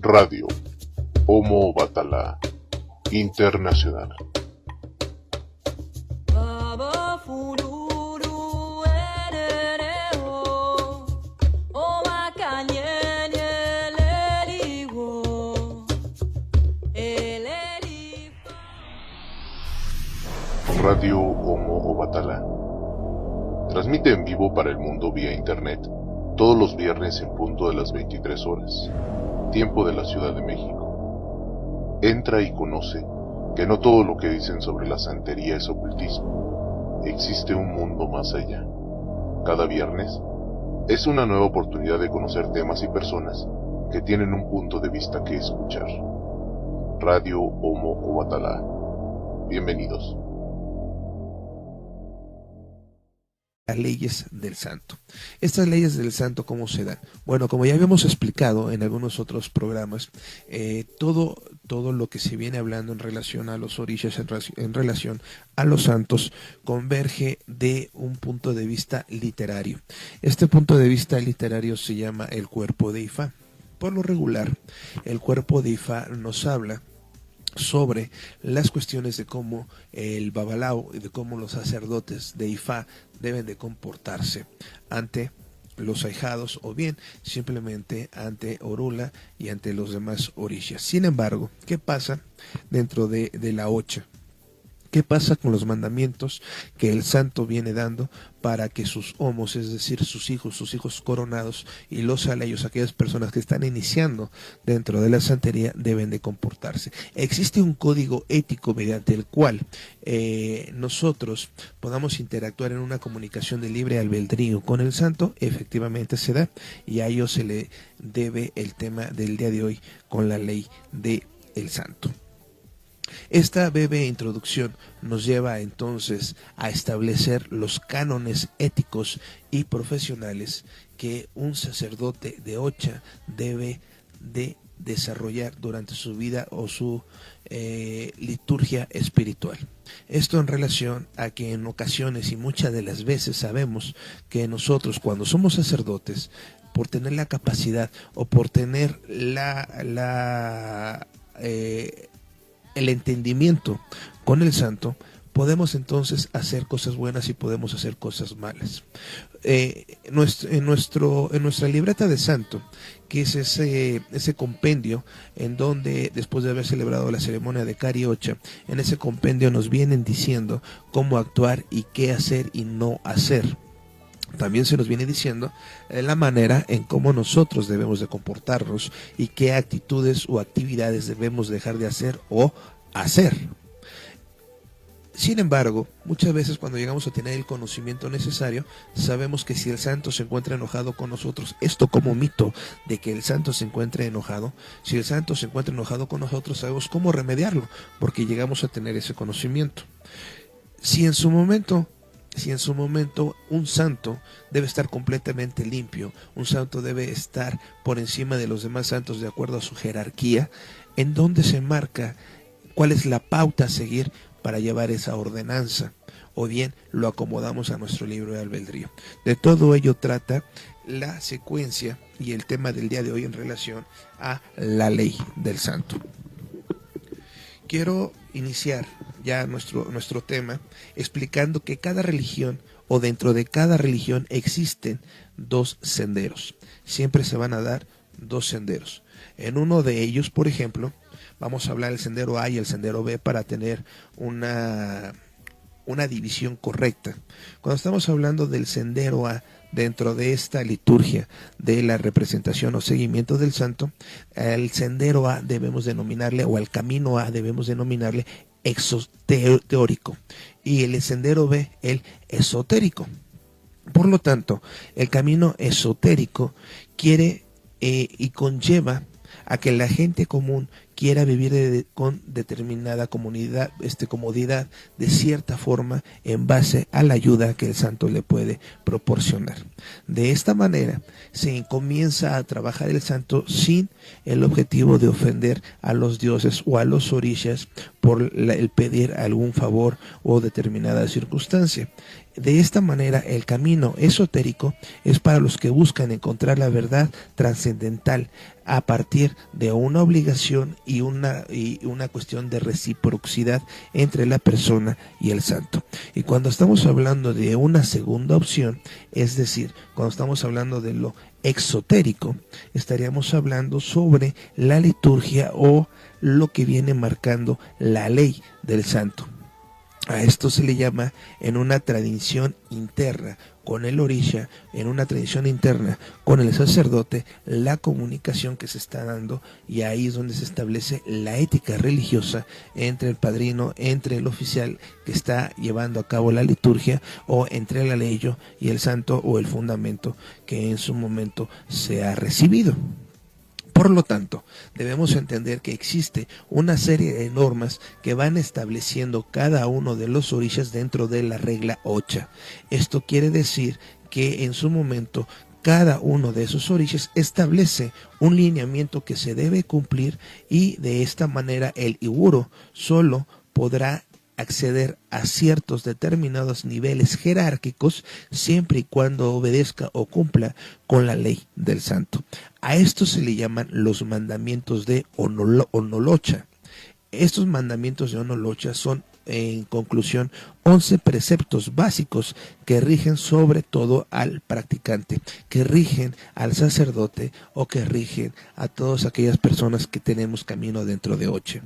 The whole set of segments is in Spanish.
Radio Homo Batala Internacional. Radio Homo Batala transmite en vivo para el mundo vía internet todos los viernes en punto de las 23 horas, tiempo de la Ciudad de México. Entra y conoce que no todo lo que dicen sobre la santería es ocultismo. Existe un mundo más allá. Cada viernes es una nueva oportunidad de conocer temas y personas que tienen un punto de vista que escuchar. Radio Homo Batala. Bienvenidos. Las leyes del santo. Estas leyes del santo, ¿cómo se dan? Bueno, como ya habíamos explicado en algunos otros programas, todo lo que se viene hablando en relación a los orishas, en relación a los santos, converge de un punto de vista literario. Este punto de vista literario se llama el cuerpo de Ifá. Por lo regular, el cuerpo de Ifá nos habla sobre las cuestiones de cómo el babalao y de cómo los sacerdotes de Ifá deben de comportarse ante los ahijados o bien simplemente ante Orula y ante los demás orishas. Sin embargo, ¿qué pasa dentro de la Ocha? ¿Qué pasa con los mandamientos que el santo viene dando para que sus homos, es decir, sus hijos coronados y los aleyos, aquellas personas que están iniciando dentro de la santería, deben de comportarse? Existe un código ético mediante el cual nosotros podamos interactuar en una comunicación de libre albedrío con el santo. Efectivamente se da, y a ello se le debe el tema del día de hoy con la ley del santo. Esta breve introducción nos lleva entonces a establecer los cánones éticos y profesionales que un sacerdote de Ocha debe de desarrollar durante su vida o su liturgia espiritual. Esto en relación a que en ocasiones y muchas de las veces sabemos que nosotros, cuando somos sacerdotes, por tener la capacidad o por tener el entendimiento con el santo, podemos entonces hacer cosas buenas y podemos hacer cosas malas. En nuestra libreta de santo, que es ese compendio en donde, después de haber celebrado la ceremonia de Cariocha, en ese compendio nos vienen diciendo cómo actuar y qué hacer y no hacer. También se nos viene diciendo la manera en cómo nosotros debemos de comportarnos y qué actitudes o actividades debemos dejar de hacer o hacer. Sin embargo, muchas veces cuando llegamos a tener el conocimiento necesario, sabemos que si el santo se encuentra enojado con nosotros, esto como mito de que el santo se encuentre enojado, si el santo se encuentra enojado con nosotros, sabemos cómo remediarlo, porque llegamos a tener ese conocimiento. Si en su momento un santo debe estar completamente limpio, un santo debe estar por encima de los demás santos de acuerdo a su jerarquía, en donde se marca cuál es la pauta a seguir para llevar esa ordenanza, o bien lo acomodamos a nuestro libre albedrío. De todo ello trata la secuencia y el tema del día de hoy en relación a la ley del santo. Quiero iniciar ya nuestro tema explicando que cada religión o dentro de cada religión existen dos senderos. Siempre se van a dar dos senderos. En uno de ellos, por ejemplo, vamos a hablar del sendero A y el sendero B para tener una división correcta. Cuando estamos hablando del sendero A, dentro de esta liturgia de la representación o seguimiento del santo, el sendero A debemos denominarle, o el camino A debemos denominarle exoteórico, y el sendero B el esotérico. Por lo tanto, el camino esotérico quiere y conlleva a que la gente común quiera vivir con determinada comodidad de cierta forma en base a la ayuda que el santo le puede proporcionar. De esta manera se comienza a trabajar el santo sin el objetivo de ofender a los dioses o a los orishas por el pedir algún favor o determinada circunstancia. De esta manera, el camino esotérico es para los que buscan encontrar la verdad trascendental a partir de una obligación y una cuestión de reciprocidad entre la persona y el santo. Y cuando estamos hablando de una segunda opción, es decir, cuando estamos hablando de lo exotérico, estaríamos hablando sobre la liturgia o lo que viene marcando la ley del santo. A esto se le llama, en una tradición interna con el orisha, en una tradición interna con el sacerdote, la comunicación que se está dando, y ahí es donde se establece la ética religiosa entre el padrino, entre el oficial que está llevando a cabo la liturgia, o entre el aleyo y el santo, o el fundamento que en su momento se ha recibido. Por lo tanto, debemos entender que existe una serie de normas que van estableciendo cada uno de los orishas dentro de la regla ocha. Esto quiere decir que en su momento cada uno de esos orishas establece un lineamiento que se debe cumplir, y de esta manera el Iwuro solo podrá acceder a ciertos determinados niveles jerárquicos siempre y cuando obedezca o cumpla con la ley del santo. A esto se le llaman los mandamientos de Onolocha. Estos mandamientos de Onolocha son, en conclusión, 11 preceptos básicos que rigen sobre todo al practicante, que rigen al sacerdote o que rigen a todas aquellas personas que tenemos camino dentro de Oche.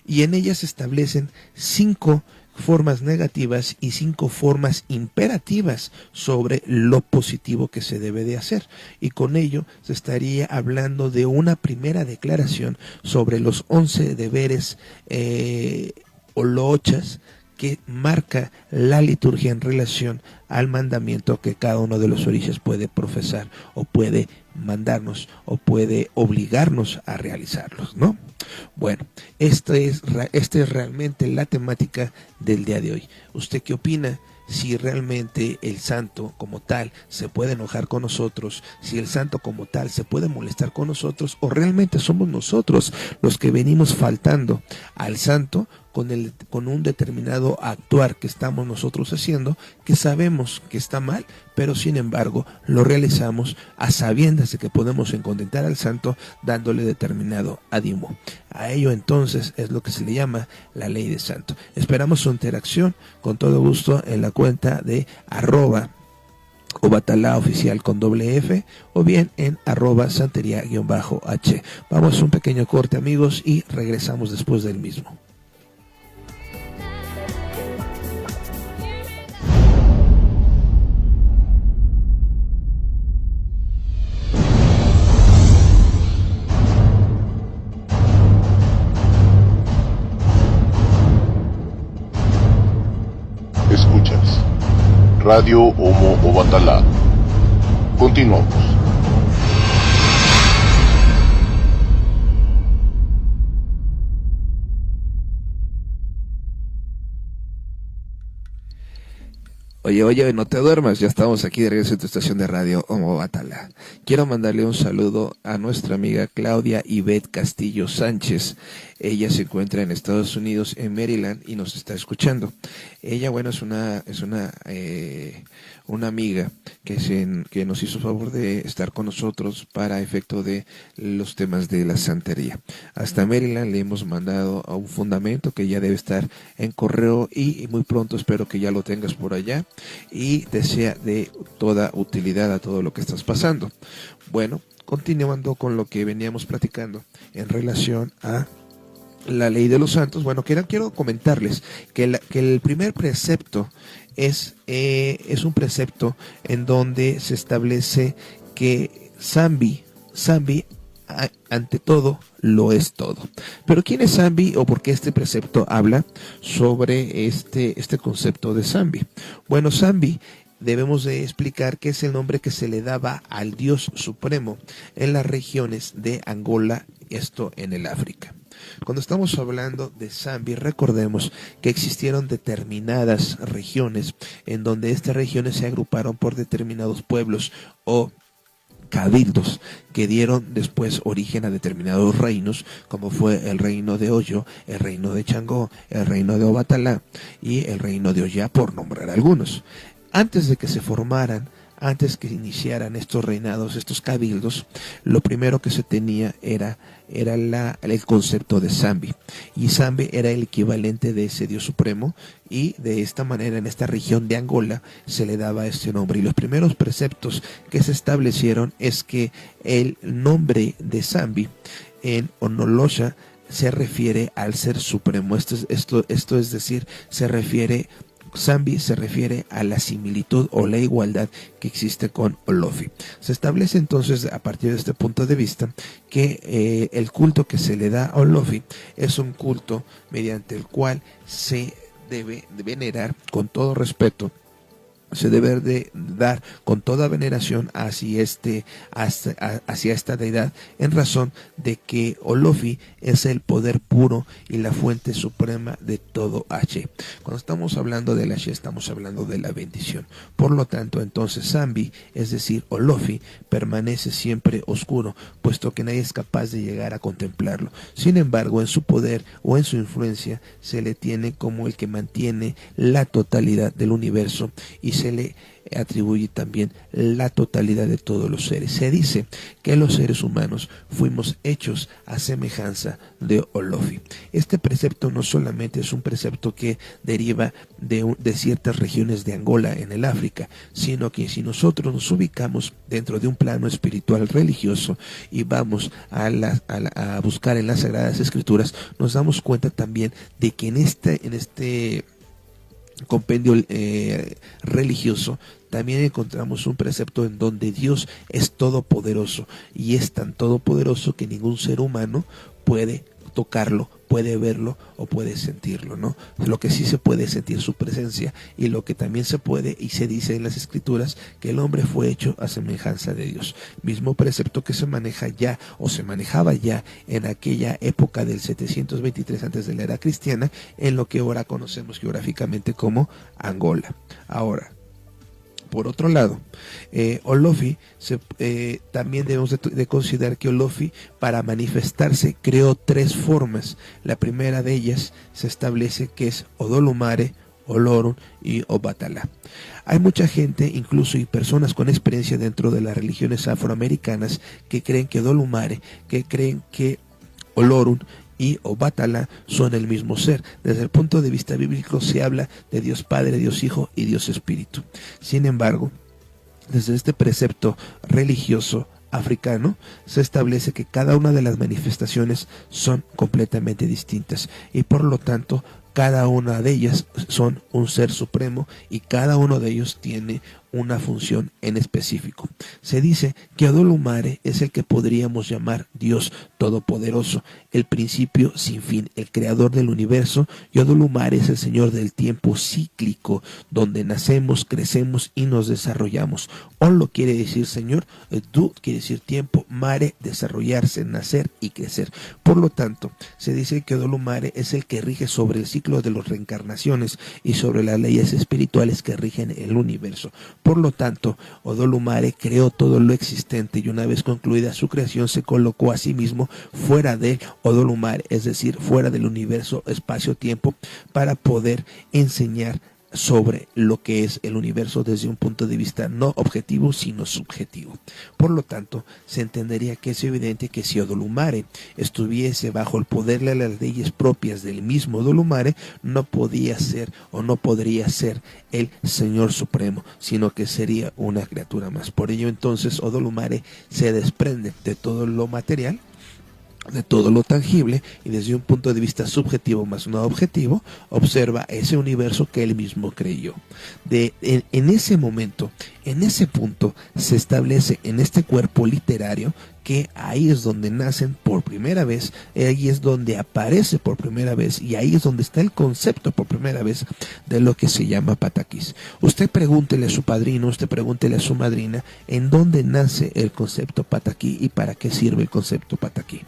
Y en ellas se establecen 5 formas negativas y 5 formas imperativas sobre lo positivo que se debe de hacer, y con ello se estaría hablando de una primera declaración sobre los 11 deberes olochas que marca la liturgia en relación al mandamiento que cada uno de los orishas puede profesar, o puede mandarnos, o puede obligarnos a realizarlos, ¿no? Bueno, esta es realmente la temática del día de hoy. ¿Usted qué opina? Si realmente el santo como tal se puede enojar con nosotros, si el santo como tal se puede molestar con nosotros, o realmente somos nosotros los que venimos faltando al santo con un determinado actuar que estamos nosotros haciendo, que sabemos que está mal, pero sin embargo lo realizamos a sabiendas de que podemos contentar al santo dándole determinado ánimo. A ello entonces es lo que se le llama la ley de santo. Esperamos su interacción con todo gusto en la cuenta de @Obatalá oficial con @F, o bien en @santería_H. Vamos a un pequeño corte, amigos, y regresamos después del mismo. Escuchas Radio Homo Obatalá. Continuamos. Oye, no te duermas, ya estamos aquí de regreso en tu estación de radio Homo Obatalá. Quiero mandarle un saludo a nuestra amiga Claudia Ivette Castillo Sánchez. Ella se encuentra en Estados Unidos, en Maryland, y nos está escuchando. Ella, bueno, es una amiga que nos hizo favor de estar con nosotros para efecto de los temas de la santería. Hasta Maryland le hemos mandado a un fundamento que ya debe estar en correo, y muy pronto espero que ya lo tengas por allá, y te sea de toda utilidad a todo lo que estás pasando. Bueno, continuando con lo que veníamos platicando en relación a la ley de los santos. Bueno, quiero comentarles que el primer precepto es un precepto en donde se establece que Zambi ante todo lo es todo. Pero ¿quién es Zambi, o por qué este precepto habla sobre este concepto de Zambi? Bueno, Zambi debemos de explicar que es el nombre que se le daba al dios supremo en las regiones de Angola, esto en el África. Cuando estamos hablando de Zambi, recordemos que existieron determinadas regiones en donde estas regiones se agruparon por determinados pueblos o cabildos que dieron después origen a determinados reinos, como fue el reino de Oyo, el reino de Changó, el reino de Obatalá y el reino de Oya, por nombrar algunos. Antes de que se formaran, antes que iniciaran estos reinados, estos cabildos, lo primero que se tenía era el concepto de Zambi, y Zambi era el equivalente de ese dios supremo, y de esta manera en esta región de Angola se le daba este nombre. Y los primeros preceptos que se establecieron es que el nombre de Zambi en Onolosha se refiere al ser supremo. Esto es decir, Zambi se refiere a la similitud o la igualdad que existe con Olofi. Se establece entonces, a partir de este punto de vista, que el culto que se le da a Olofi es un culto mediante el cual se debe de venerar con todo respeto, se debe de dar con toda veneración hacia esta deidad, en razón de que Olofi es el poder puro y la fuente suprema de todo H. Cuando estamos hablando del H, estamos hablando de la bendición. Por lo tanto, entonces Zambi, es decir, Olofi, permanece siempre oscuro, puesto que nadie es capaz de llegar a contemplarlo. Sin embargo, en su poder o en su influencia se le tiene como el que mantiene la totalidad del universo, y se le atribuye también la totalidad de todos los seres. Se dice que los seres humanos fuimos hechos a semejanza de Olofi. Este precepto no solamente es un precepto que deriva de ciertas regiones de Angola en el África, sino que si nosotros nos ubicamos dentro de un plano espiritual religioso y vamos a buscar en las Sagradas Escrituras, nos damos cuenta también de que en este compendio religioso también encontramos un precepto en donde Dios es todopoderoso, y es tan todopoderoso que ningún ser humano puede tocarlo, puede verlo o puede sentirlo, ¿no? Lo que sí se puede sentir su presencia, y lo que también se puede y se dice en las Escrituras, que el hombre fue hecho a semejanza de Dios. Mismo precepto que se maneja ya, o se manejaba ya en aquella época del 723 antes de la era cristiana, en lo que ahora conocemos geográficamente como Angola. Ahora, por otro lado, Olofi, también debemos de considerar que Olofi, para manifestarse, creó tres formas. La primera de ellas se establece que es Odolumare, Olorun y Obatalá. Hay mucha gente, incluso y personas con experiencia dentro de las religiones afroamericanas, que creen que Odolumare, que creen que Olorun y Obatalá son el mismo ser. Desde el punto de vista bíblico se habla de Dios Padre, Dios Hijo y Dios Espíritu. Sin embargo, desde este precepto religioso africano se establece que cada una de las manifestaciones son completamente distintas, y por lo tanto cada una de ellas son un ser supremo, y cada uno de ellos tiene una función en específico. Se dice que Odolumare es el que podríamos llamar Dios Todopoderoso, el principio sin fin, el creador del universo, y Odolumare es el Señor del tiempo cíclico, donde nacemos, crecemos y nos desarrollamos. Olo quiere decir Señor, Du quiere decir tiempo, Mare, desarrollarse, nacer y crecer. Por lo tanto, se dice que Odolumare es el que rige sobre el ciclo de las reencarnaciones y sobre las leyes espirituales que rigen el universo. Por lo tanto, Odolumare creó todo lo existente, y una vez concluida su creación se colocó a sí mismo fuera de Odolumare, es decir, fuera del universo espacio-tiempo, para poder enseñar sobre lo que es el universo desde un punto de vista no objetivo sino subjetivo. Por lo tanto, se entendería que es evidente que si Odolumare estuviese bajo el poder de las leyes propias del mismo Odolumare, no podía ser o no podría ser el Señor Supremo, sino que sería una criatura más. Por ello entonces Odolumare se desprende de todo lo material, de todo lo tangible, y desde un punto de vista subjetivo más no objetivo, observa ese universo que él mismo creyó. En ese momento, en ese punto, se establece en este cuerpo literario que ahí es donde nacen por primera vez, ahí es donde aparece por primera vez, y ahí es donde está el concepto por primera vez de lo que se llama pataquís. Usted pregúntele a su padrino, usted pregúntele a su madrina en dónde nace el concepto pataquí y para qué sirve el concepto pataquí.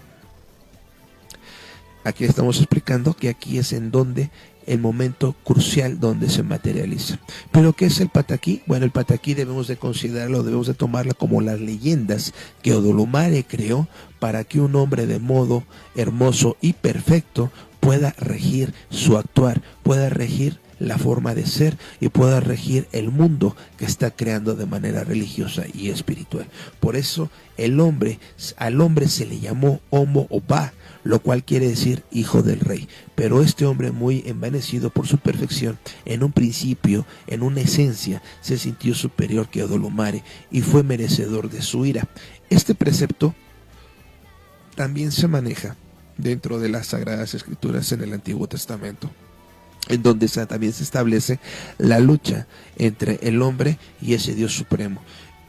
Aquí estamos explicando que aquí es en donde el momento crucial donde se materializa. ¿Pero qué es el Pataquí? Bueno, el Pataquí debemos de considerarlo, debemos de tomarlo como las leyendas que Odolumare creó para que un hombre de modo hermoso y perfecto pueda regir su actuar, pueda regir la forma de ser y pueda regir el mundo que está creando de manera religiosa y espiritual. Por eso al hombre se le llamó Homo Oba, lo cual quiere decir hijo del rey. Pero este hombre, muy envanecido por su perfección, en un principio, en una esencia, se sintió superior que Odolumare y fue merecedor de su ira. Este precepto también se maneja dentro de las Sagradas Escrituras en el Antiguo Testamento, en donde también se establece la lucha entre el hombre y ese Dios supremo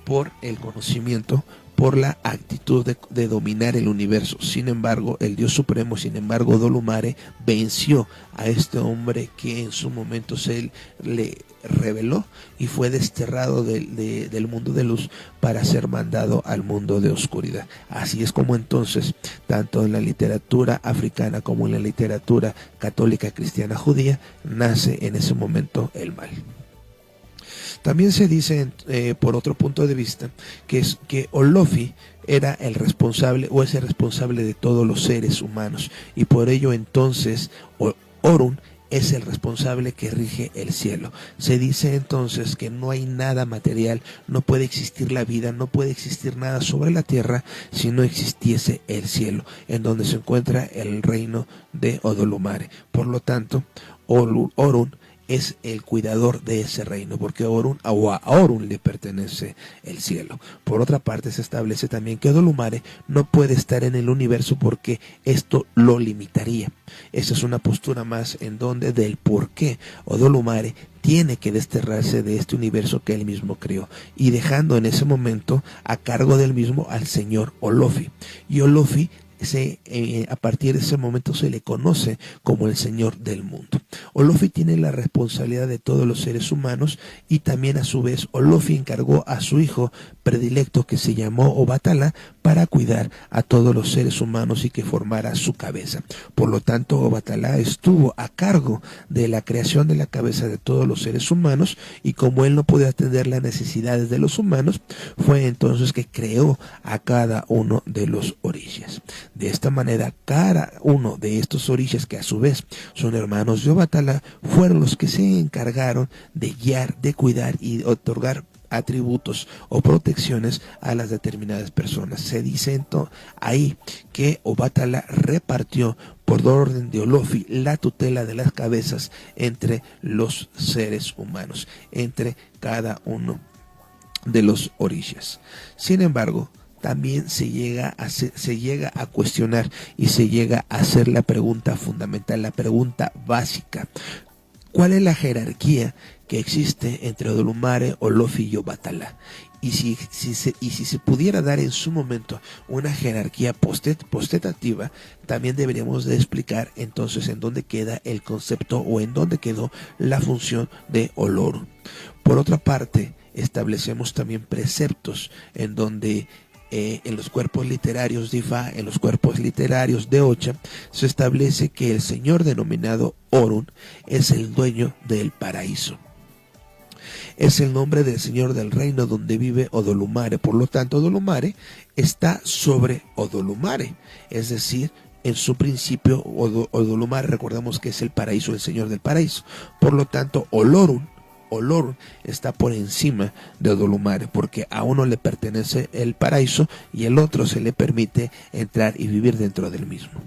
por el conocimiento, por la actitud de dominar el universo. Sin embargo, el Dios supremo, Odolumare, venció a este hombre que en su momento se le reveló y fue desterrado del mundo de luz para ser mandado al mundo de oscuridad. Así es como entonces, tanto en la literatura africana como en la literatura católica cristiana judía, nace en ese momento el mal. También se dice, por otro punto de vista, que Olofi era el responsable o es el responsable de todos los seres humanos, y por ello entonces Orun es el responsable que rige el cielo. Se dice entonces que no hay nada material, no puede existir la vida, no puede existir nada sobre la tierra si no existiese el cielo, en donde se encuentra el reino de Odolumare. Por lo tanto, Orun es el cuidador de ese reino, porque a Orun le pertenece el cielo. Por otra parte, se establece también que Odolumare no puede estar en el universo porque esto lo limitaría. Esa es una postura más en donde del por qué Odolumare tiene que desterrarse de este universo que él mismo creó, y dejando en ese momento a cargo del mismo al señor Olofi. Y Olofi a partir de ese momento se le conoce como el Señor del mundo. Olofi tiene la responsabilidad de todos los seres humanos, y también a su vez Olofi encargó a su hijo predilecto, que se llamó Obatala, para cuidar a todos los seres humanos y que formara su cabeza. Por lo tanto, Obatala estuvo a cargo de la creación de la cabeza de todos los seres humanos, y como él no podía atender las necesidades de los humanos, fue entonces que creó a cada uno de los orillas. De esta manera, cada uno de estos orillas, que a su vez son hermanos de Obatala, fueron los que se encargaron de guiar, de cuidar y de otorgar atributos o protecciones a las determinadas personas. Se dice ahí que Obatala repartió por orden de Olofi la tutela de las cabezas entre los seres humanos, entre cada uno de los orillas. Sin embargo, también se llega a cuestionar y se llega a hacer la pregunta fundamental, la pregunta básica: ¿cuál es la jerarquía que existe entre Odolumare, Olofi y Obatala? Y si se pudiera dar en su momento una jerarquía postetativa, también deberíamos de explicar entonces en dónde queda el concepto o en dónde quedó la función de Olorun. Por otra parte, establecemos también preceptos en donde en los cuerpos literarios de Ifá, en los cuerpos literarios de Ocha, se establece que el señor denominado Orun es el dueño del paraíso. Es el nombre del señor del reino donde vive Odolumare. Por lo tanto, Odolumare está sobre Odolumare, es decir, en su principio Odolumare, recordemos que es el paraíso, el señor del paraíso. Por lo tanto, Olorun está por encima de Odolumare, porque a uno le pertenece el paraíso y el otro se le permite entrar y vivir dentro del mismo.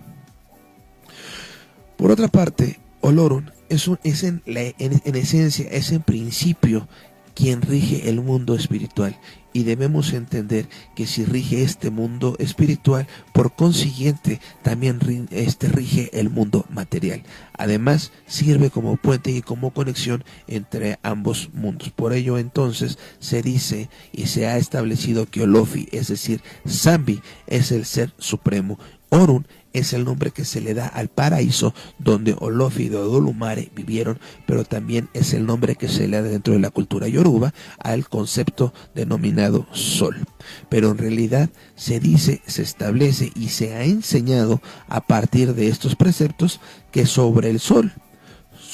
Por otra parte, Olorun es en esencia, es en principio quien rige el mundo espiritual, y debemos entender que si rige este mundo espiritual, por consiguiente también rige el mundo material. Además, sirve como puente y como conexión entre ambos mundos. Por ello entonces se dice y se ha establecido que Olofi, es decir, Zambi, es el ser supremo. Orun es el nombre que se le da al paraíso donde Olofi y Odolumare vivieron, pero también es el nombre que se le da dentro de la cultura yoruba al concepto denominado sol. Pero en realidad se dice, se establece y se ha enseñado a partir de estos preceptos que sobre el sol,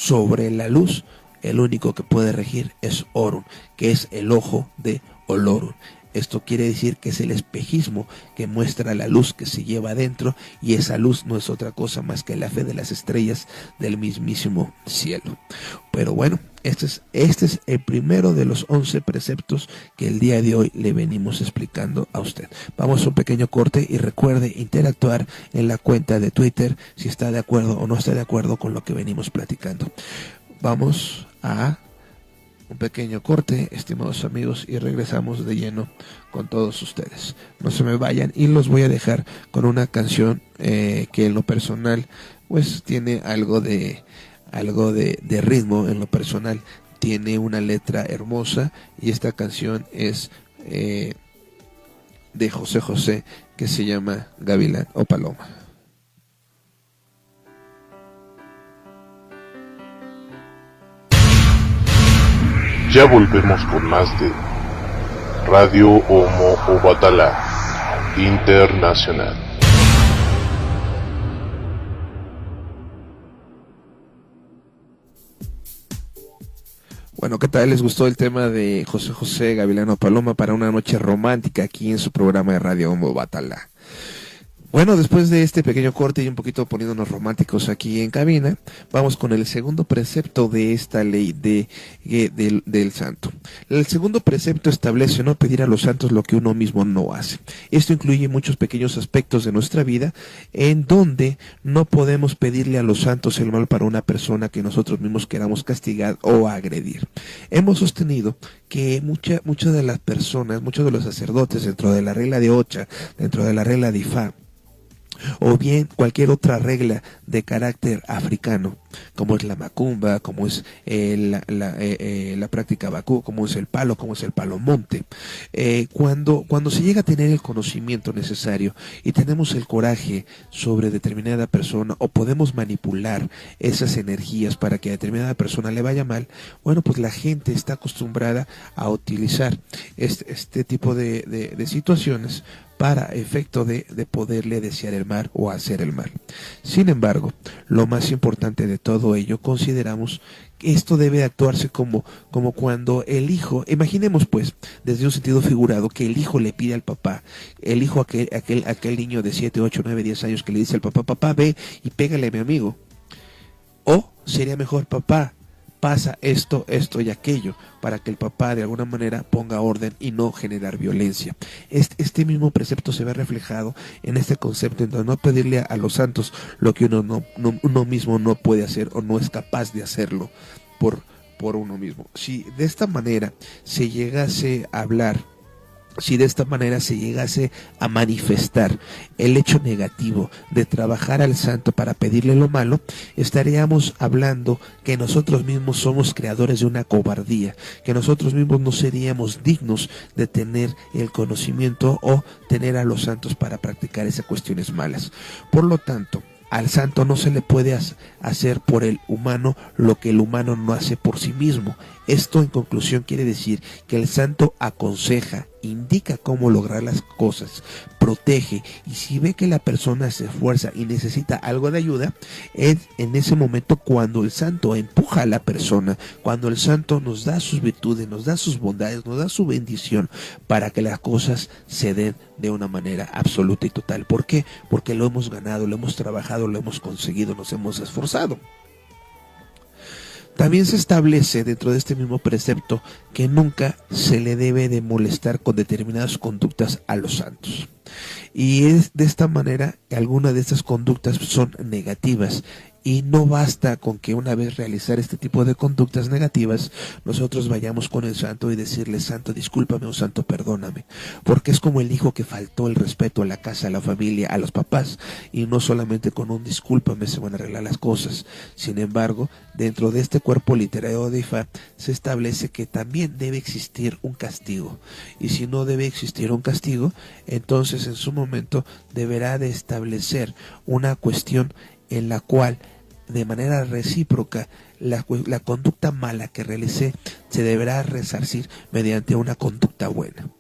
sobre la luz, el único que puede regir es Orun, que es el ojo de Olorun. Esto quiere decir que es el espejismo que muestra la luz que se lleva adentro, y esa luz no es otra cosa más que la fe de las estrellas del mismísimo cielo. Pero bueno, este es el primero de los 11 preceptos que el día de hoy le venimos explicando a usted. Vamos a un pequeño corte y recuerde interactuar en la cuenta de Twitter si está de acuerdo o no está de acuerdo con lo que venimos platicando. Vamos a un pequeño corte, estimados amigos, y regresamos de lleno con todos ustedes. No se me vayan, y los voy a dejar con una canción que en lo personal pues tiene algo de ritmo. En lo personal tiene una letra hermosa, y esta canción es de José José, que se llama Gavilán o Paloma. Ya volvemos con más de Radio Homo Obatala Internacional. Bueno, ¿qué tal? ¿Les gustó el tema de José José, Gavilán o Paloma, para una noche romántica aquí en su programa de Radio Homo Obatala? Bueno, después de este pequeño corte y un poquito poniéndonos románticos aquí en cabina, vamos con el segundo precepto de esta ley del santo. El segundo precepto establece no pedir a los santos lo que uno mismo no hace. Esto incluye muchos pequeños aspectos de nuestra vida en donde no podemos pedirle a los santos el mal para una persona que nosotros mismos queramos castigar o agredir. Hemos sostenido que muchas de las personas, muchos de los sacerdotes, dentro de la regla de Ocha, dentro de la regla de Ifá, o bien cualquier otra regla de carácter africano, como es la macumba, como es la práctica bacú, como es el palo monte, cuando se llega a tener el conocimiento necesario y tenemos el coraje sobre determinada persona, o podemos manipular esas energías para que a determinada persona le vaya mal, bueno, pues la gente está acostumbrada a utilizar este tipo de situaciones para efecto de poderle desear el mal o hacer el mal. Sin embargo, lo más importante de todo ello, consideramos que esto debe actuarse como cuando el hijo, imaginemos pues, desde un sentido figurado, que el hijo le pide al papá, el hijo aquel niño de 7, 8, 9, 10 años, que le dice al papá: papá, ve y pégale a mi amigo. O sería mejor: papá, pasa esto y aquello, para que el papá de alguna manera ponga orden y no generar violencia. Este mismo precepto se ve reflejado en este concepto, en donde no pedirle a los santos lo que uno mismo no puede hacer o no es capaz de hacerlo por uno mismo. Si de esta manera se llegase a hablar, si de esta manera se llegase a manifestar el hecho negativo de trabajar al santo para pedirle lo malo, estaríamos hablando que nosotros mismos somos creadores de una cobardía, que nosotros mismos no seríamos dignos de tener el conocimiento o tener a los santos para practicar esas cuestiones malas. Por lo tanto, al santo no se le puede hacer por el humano lo que el humano no hace por sí mismo. Esto, en conclusión, quiere decir que el santo aconseja, indica cómo lograr las cosas, protege, y si ve que la persona se esfuerza y necesita algo de ayuda, es en ese momento cuando el santo empuja a la persona, cuando el santo nos da sus virtudes, nos da sus bondades, nos da su bendición para que las cosas se den de una manera absoluta y total. ¿Por qué? Porque lo hemos ganado, lo hemos trabajado, lo hemos conseguido, nos hemos esforzado. También se establece dentro de este mismo precepto que nunca se le debe de molestar con determinadas conductas a los santos. Y es de esta manera que algunas de estas conductas son negativas, y no basta con que una vez realizar este tipo de conductas negativas, nosotros vayamos con el santo y decirle: santo, discúlpame, o santo, perdóname, porque es como el hijo que faltó el respeto a la casa, a la familia, a los papás, y no solamente con un discúlpame se van a arreglar las cosas. Sin embargo, dentro de este cuerpo literario de Ifá se establece que también debe existir un castigo, y si no debe existir un castigo, entonces en su momento deberá de establecer una cuestión en la cual, de manera recíproca, la conducta mala que realicé se deberá resarcir mediante una conducta buena.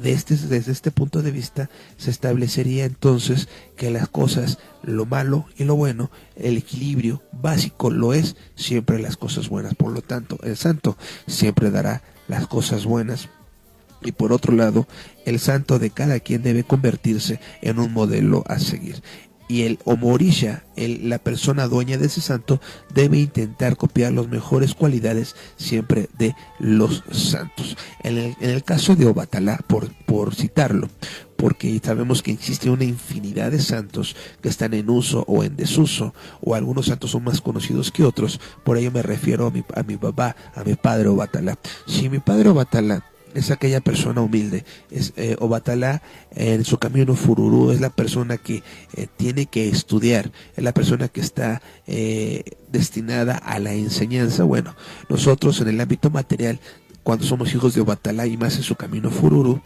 desde este punto de vista se establecería entonces que las cosas, lo malo y lo bueno, el equilibrio básico lo es siempre las cosas buenas. Por lo tanto, el santo siempre dará las cosas buenas. Y por otro lado, el santo de cada quien debe convertirse en un modelo a seguir. Y el Omorisha, la persona dueña de ese santo, debe intentar copiar las mejores cualidades siempre de los santos. En el caso de Obatalá, por citarlo, porque sabemos que existe una infinidad de santos que están en uso o en desuso, o algunos santos son más conocidos que otros. Por ello me refiero a mi papá, a mi padre Obatalá. Si mi padre Obatalá es aquella persona humilde, Obatalá en su camino Fururú es la persona que tiene que estudiar, es la persona que está destinada a la enseñanza. Bueno, nosotros en el ámbito material, cuando somos hijos de Obatalá y más en su camino Fururú,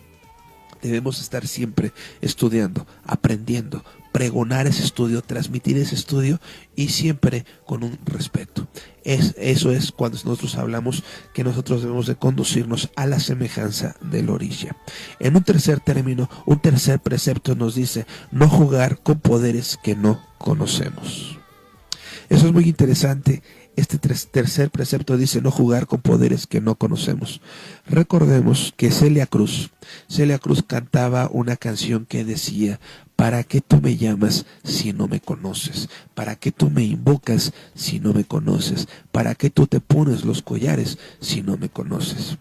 debemos estar siempre estudiando, aprendiendo, pregonar ese estudio, transmitir ese estudio y siempre con un respeto. Eso es cuando nosotros hablamos que nosotros debemos de conducirnos a la semejanza del Orisha. En un tercer término, un tercer precepto nos dice no jugar con poderes que no conocemos. Eso es muy interesante. Este tercer precepto dice no jugar con poderes que no conocemos. Recordemos que Celia Cruz cantaba una canción que decía: ¿para qué tú me llamas si no me conoces? ¿Para qué tú me invocas si no me conoces? ¿Para qué tú te pones los collares si no me conoces?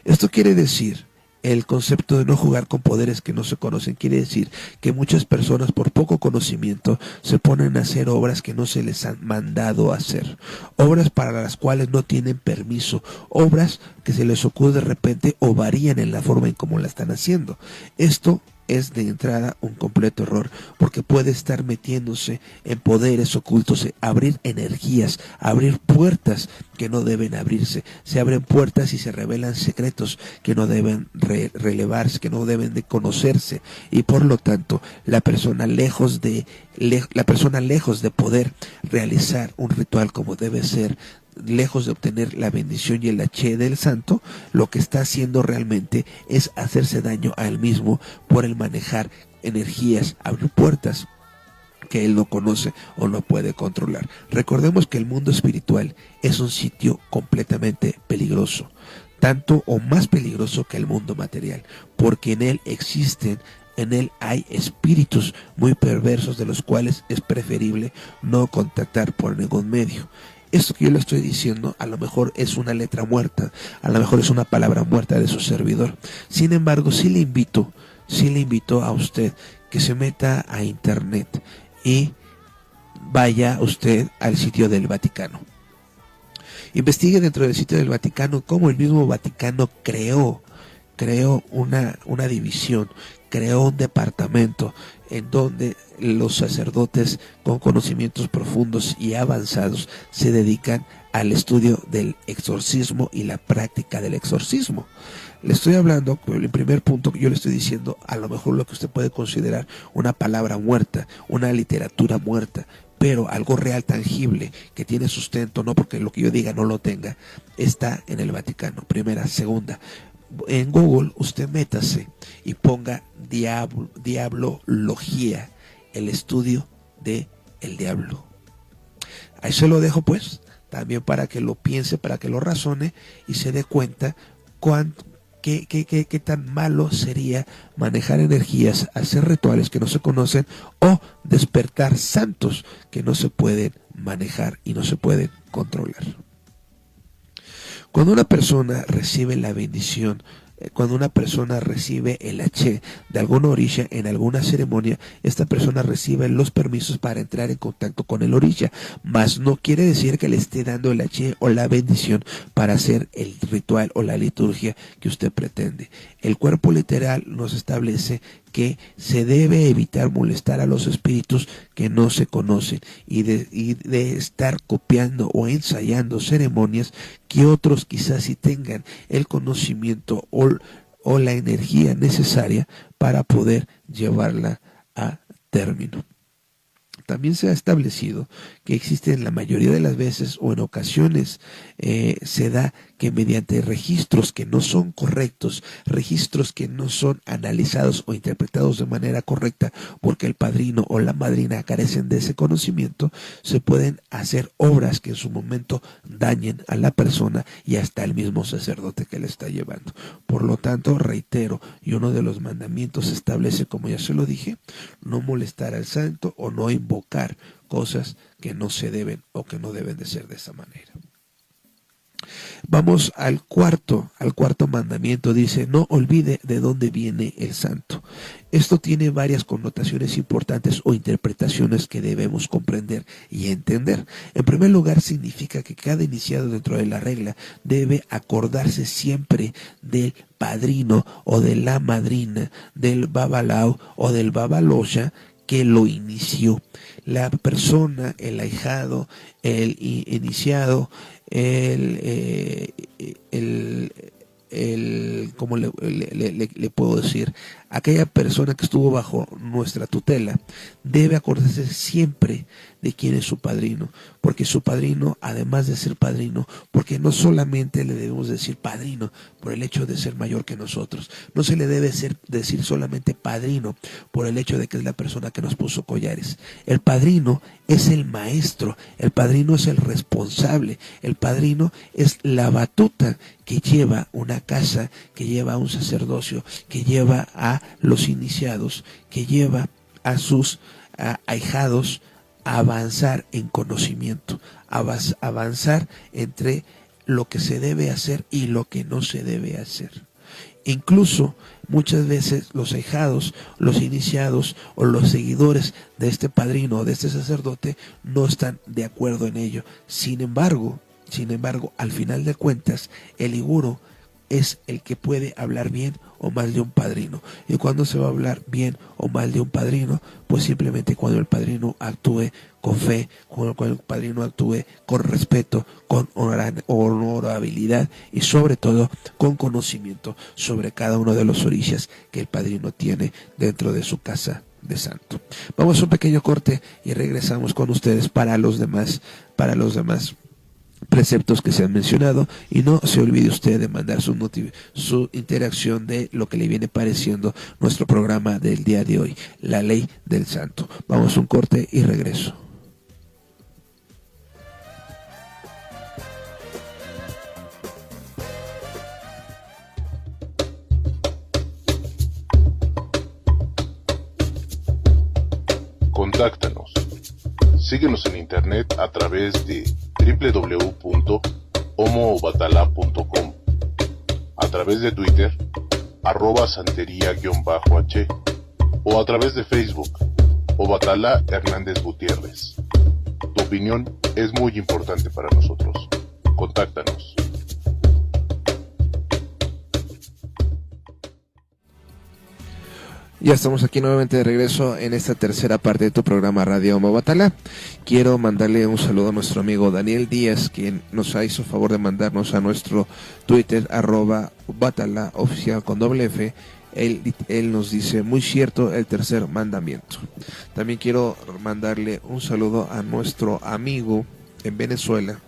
Esto quiere decir, el concepto de no jugar con poderes que no se conocen, quiere decir que muchas personas por poco conocimiento se ponen a hacer obras que no se les han mandado a hacer, obras para las cuales no tienen permiso, obras que se les ocurre de repente o varían en la forma en cómo la están haciendo. Esto es de entrada un completo error, porque puede estar metiéndose en poderes ocultos, abrir energías, abrir puertas que no deben abrirse. Se abren puertas y se revelan secretos que no deben relevarse, que no deben de conocerse, y por lo tanto la persona lejos de poder realizar un ritual como debe ser, lejos de obtener la bendición y el H del santo, lo que está haciendo realmente es hacerse daño a él mismo por el manejar energías, abrir puertas que él no conoce o no puede controlar. Recordemos que el mundo espiritual es un sitio completamente peligroso, tanto o más peligroso que el mundo material, porque en él hay espíritus muy perversos de los cuales es preferible no contactar por ningún medio. Esto que yo le estoy diciendo a lo mejor es una letra muerta, a lo mejor es una palabra muerta de su servidor. Sin embargo, sí le invito a usted que se meta a internet y vaya usted al sitio del Vaticano. Investigue dentro del sitio del Vaticano cómo el mismo Vaticano creó una división, creó un departamento en donde los sacerdotes con conocimientos profundos y avanzados se dedican al estudio del exorcismo y la práctica del exorcismo. Le estoy hablando, el primer punto que yo le estoy diciendo, a lo mejor lo que usted puede considerar una palabra muerta, una literatura muerta, pero algo real, tangible, que tiene sustento, no porque lo que yo diga no lo tenga, está en el Vaticano. Primera. Segunda, en Google usted métase y ponga diablología, el estudio de el diablo. Ahí se lo dejo pues, también para que lo piense, para que lo razone y se dé cuenta qué tan malo sería manejar energías, hacer rituales que no se conocen o despertar santos que no se pueden manejar y no se pueden controlar. Cuando una persona recibe la bendición, cuando una persona recibe el H de algún Orisha en alguna ceremonia, esta persona recibe los permisos para entrar en contacto con el Orisha, mas no quiere decir que le esté dando el H o la bendición para hacer el ritual o la liturgia que usted pretende. El cuerpo literal nos establece que se debe evitar molestar a los espíritus que no se conocen y de estar copiando o ensayando ceremonias que otros quizás sí tengan el conocimiento o la energía necesaria para poder llevarla a término. También se ha establecido que existen la mayoría de las veces o en ocasiones se da que mediante registros que no son correctos, registros que no son analizados o interpretados de manera correcta porque el padrino o la madrina carecen de ese conocimiento, se pueden hacer obras que en su momento dañen a la persona y hasta el mismo sacerdote que le está llevando. Por lo tanto, reitero, y uno de los mandamientos establece, como ya se lo dije, no molestar al santo o no invocar cosas que no se deben o que no deben de ser de esa manera. Vamos al cuarto mandamiento. Dice: no olvide de dónde viene el santo. Esto tiene varias connotaciones importantes o interpretaciones que debemos comprender y entender. En primer lugar, significa que cada iniciado dentro de la regla debe acordarse siempre del padrino o de la madrina, del babalao o del babalosha que lo inició. La persona, el ahijado, el iniciado, ¿cómo le puedo decir? Aquella persona que estuvo bajo nuestra tutela debe acordarse siempre de quién es su padrino, porque su padrino, además de ser padrino, porque no solamente le debemos decir padrino por el hecho de ser mayor que nosotros, no se le debe decir solamente padrino por el hecho de que es la persona que nos puso collares. El padrino es el maestro, el padrino es el responsable, el padrino es la batuta que lleva una casa, que lleva a un sacerdocio, que lleva a los iniciados, que lleva a sus ahijados a avanzar en conocimiento, avanzar entre lo que se debe hacer y lo que no se debe hacer. Incluso muchas veces los ahijados, los iniciados o los seguidores de este padrino o de este sacerdote no están de acuerdo en ello. Sin embargo, al final de cuentas, el iguro es el que puede hablar bien o mal de un padrino. ¿Y cuando se va a hablar bien o mal de un padrino? Pues simplemente cuando el padrino actúe con fe, cuando el padrino actúe con respeto, con honorabilidad y sobre todo con conocimiento sobre cada uno de los orishas que el padrino tiene dentro de su casa de santo. Vamos a un pequeño corte y regresamos con ustedes para los demás preceptos que se han mencionado, y no se olvide usted de mandar su interacción de lo que le viene pareciendo nuestro programa del día de hoy, la ley del santo. Vamos a un corte y regreso. Contáctanos. Síguenos en internet a través de www.omoobatala.com, a través de Twitter, @santería_h, o a través de Facebook, Obatala Hernández Gutiérrez. Tu opinión es muy importante para nosotros. Contáctanos. Ya estamos aquí nuevamente de regreso en esta tercera parte de tu programa Radio Omo Obatala. Quiero mandarle un saludo a nuestro amigo Daniel Díaz, quien nos hizo favor de mandarnos a nuestro Twitter, @Obatala oficial con doble F. Él nos dice: muy cierto el tercer mandamiento. También quiero mandarle un saludo a nuestro amigo en Venezuela,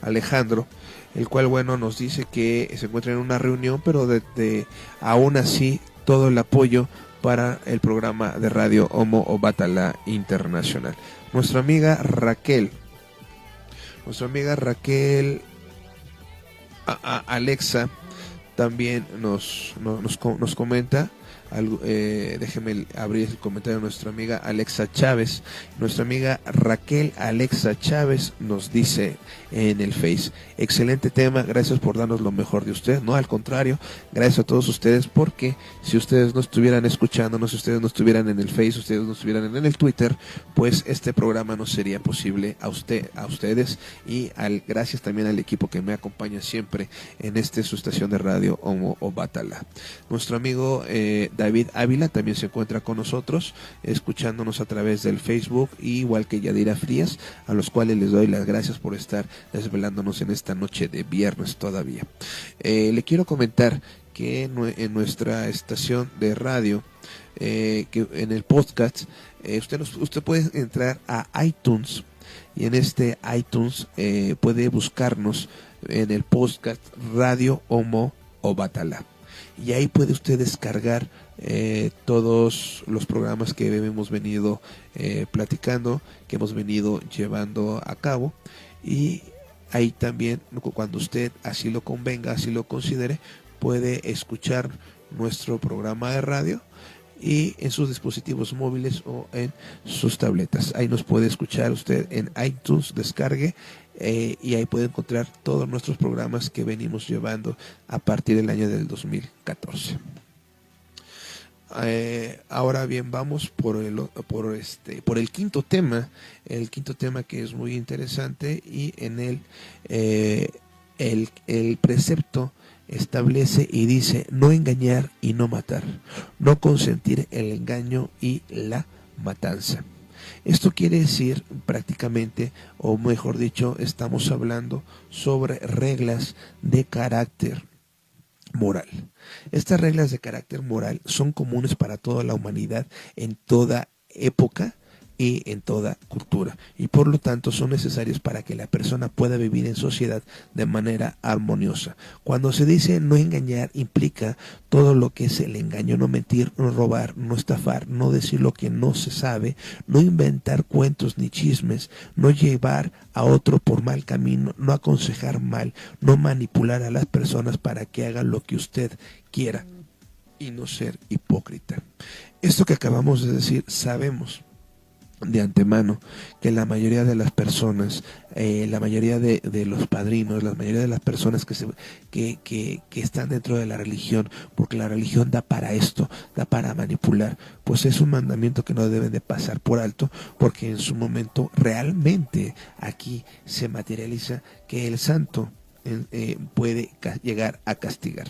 Alejandro, el cual, bueno, nos dice que se encuentra en una reunión, pero aún así todo el apoyo para el programa de radio Omo Obatala Internacional. Nuestra amiga Raquel Alexa también nos comenta algo. Déjeme abrir el comentario de nuestra amiga Alexa Chávez. Nuestra amiga Raquel Alexa Chávez nos dice en el Face: excelente tema, gracias por darnos lo mejor de usted. No, al contrario, gracias a todos ustedes, porque si ustedes no estuvieran escuchándonos, si ustedes no estuvieran en el Face, si ustedes no estuvieran en el Twitter, pues este programa no sería posible a ustedes, y gracias también al equipo que me acompaña siempre en su estación de radio Omo Obatala. Nuestro amigo David Ávila también se encuentra con nosotros, escuchándonos a través del Facebook, igual que Yadira Frías, a los cuales les doy las gracias por estar desvelándonos en esta noche de viernes todavía. Le quiero comentar que en nuestra estación de radio, que en el podcast, usted puede entrar a iTunes, y en este iTunes puede buscarnos en el podcast Radio Homo Obatala. Y ahí puede usted descargar todos los programas que hemos venido platicando, que hemos venido llevando a cabo. Y ahí también, cuando usted así lo convenga, así lo considere, puede escuchar nuestro programa de radio y en sus dispositivos móviles o en sus tabletas. Ahí nos puede escuchar usted en iTunes, descargue y ahí puede encontrar todos nuestros programas que venimos llevando a partir del año del 2014. Ahora bien, vamos por el quinto tema, que es muy interesante, y en él el precepto establece y dice: no engañar y no matar, no consentir el engaño y la matanza. Esto quiere decir prácticamente, o mejor dicho, estamos hablando sobre reglas de carácter moral. Estas reglas de carácter moral son comunes para toda la humanidad en toda época y en toda cultura, y por lo tanto son necesarios para que la persona pueda vivir en sociedad de manera armoniosa. Cuando se dice no engañar, implica todo lo que es el engaño: no mentir, no robar, no estafar, no decir lo que no se sabe, no inventar cuentos ni chismes, no llevar a otro por mal camino, no aconsejar mal, no manipular a las personas para que hagan lo que usted quiera, y no ser hipócrita. Esto que acabamos de decir, sabemos de antemano que la mayoría de las personas, la mayoría de los padrinos, la mayoría de las personas que están dentro de la religión, porque la religión da para esto, da para manipular, pues es un mandamiento que no deben de pasar por alto, porque en su momento realmente aquí se materializa que el santo puede llegar a castigar.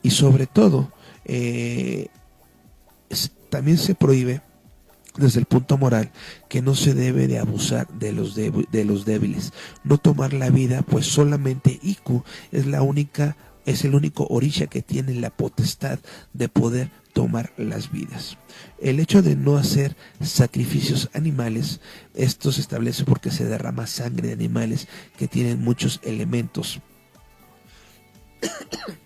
Y sobre todo, también se prohíbe desde el punto moral que no se debe de abusar de los débiles, no tomar la vida, pues solamente Iku es el único orisha que tiene la potestad de poder tomar las vidas. El hecho de no hacer sacrificios animales, esto se establece porque se derrama sangre de animales que tienen muchos elementos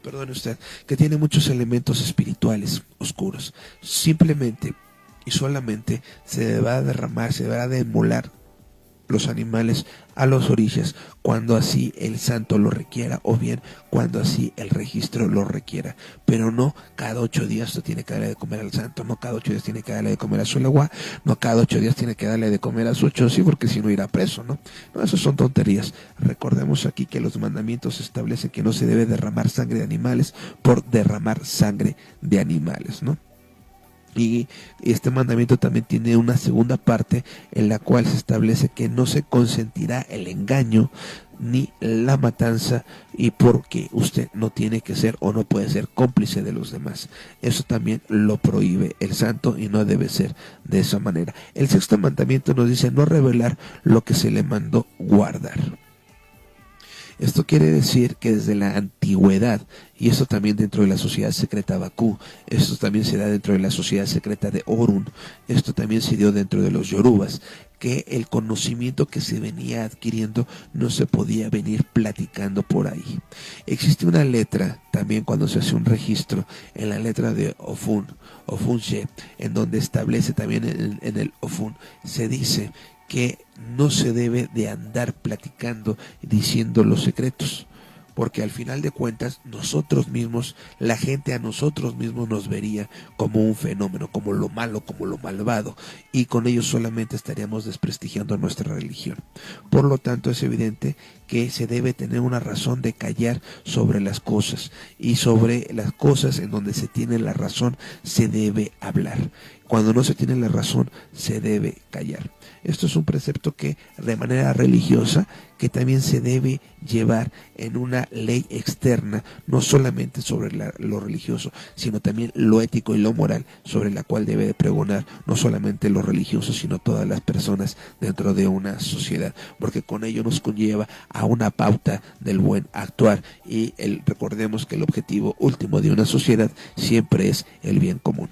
perdone usted, que tienen muchos elementos espirituales oscuros. Simplemente y solamente se deberá derramar, se deberá de inmolar los animales a los orishas cuando así el santo lo requiera, o bien cuando así el registro lo requiera, pero no cada 8 días usted tiene que darle de comer al santo, no cada 8 días tiene que darle de comer a su legua, no cada 8 días tiene que darle de comer a su chosi, porque si no irá preso, ¿no? No, eso son tonterías. Recordemos aquí que los mandamientos establecen que no se debe derramar sangre de animales por derramar sangre de animales, ¿no? Y este mandamiento también tiene una segunda parte en la cual se establece que no se consentirá el engaño ni la matanza, y porque usted no tiene que ser o no puede ser cómplice de los demás. Eso también lo prohíbe el santo y no debe ser de esa manera. El sexto mandamiento nos dice no revelar lo que se le mandó guardar. Esto quiere decir que desde la antigüedad, y esto también dentro de la sociedad secreta Bakú, esto también se da dentro de la sociedad secreta de Orun, esto también se dio dentro de los Yorubas, que el conocimiento que se venía adquiriendo no se podía venir platicando por ahí. Existe una letra, también cuando se hace un registro, en la letra de Ofunche, en donde establece también en el Ofun, se dice que no se debe de andar platicando y diciendo los secretos, porque al final de cuentas nosotros mismos, la gente a nosotros mismos nos vería como un fenómeno, como lo malo, como lo malvado, y con ello solamente estaríamos desprestigiando nuestra religión. Por lo tanto, es evidente que se debe tener una razón de callar sobre las cosas, y sobre las cosas en donde se tiene la razón se debe hablar. Cuando no se tiene la razón se debe callar. Esto es un precepto que de manera religiosa que también se debe llevar en una ley externa, no solamente sobre lo religioso, sino también lo ético y lo moral, sobre la cual debe de pregonar no solamente los religiosos, sino todas las personas dentro de una sociedad, porque con ello nos conlleva a una pauta del buen actuar, y recordemos que el objetivo último de una sociedad siempre es el bien común.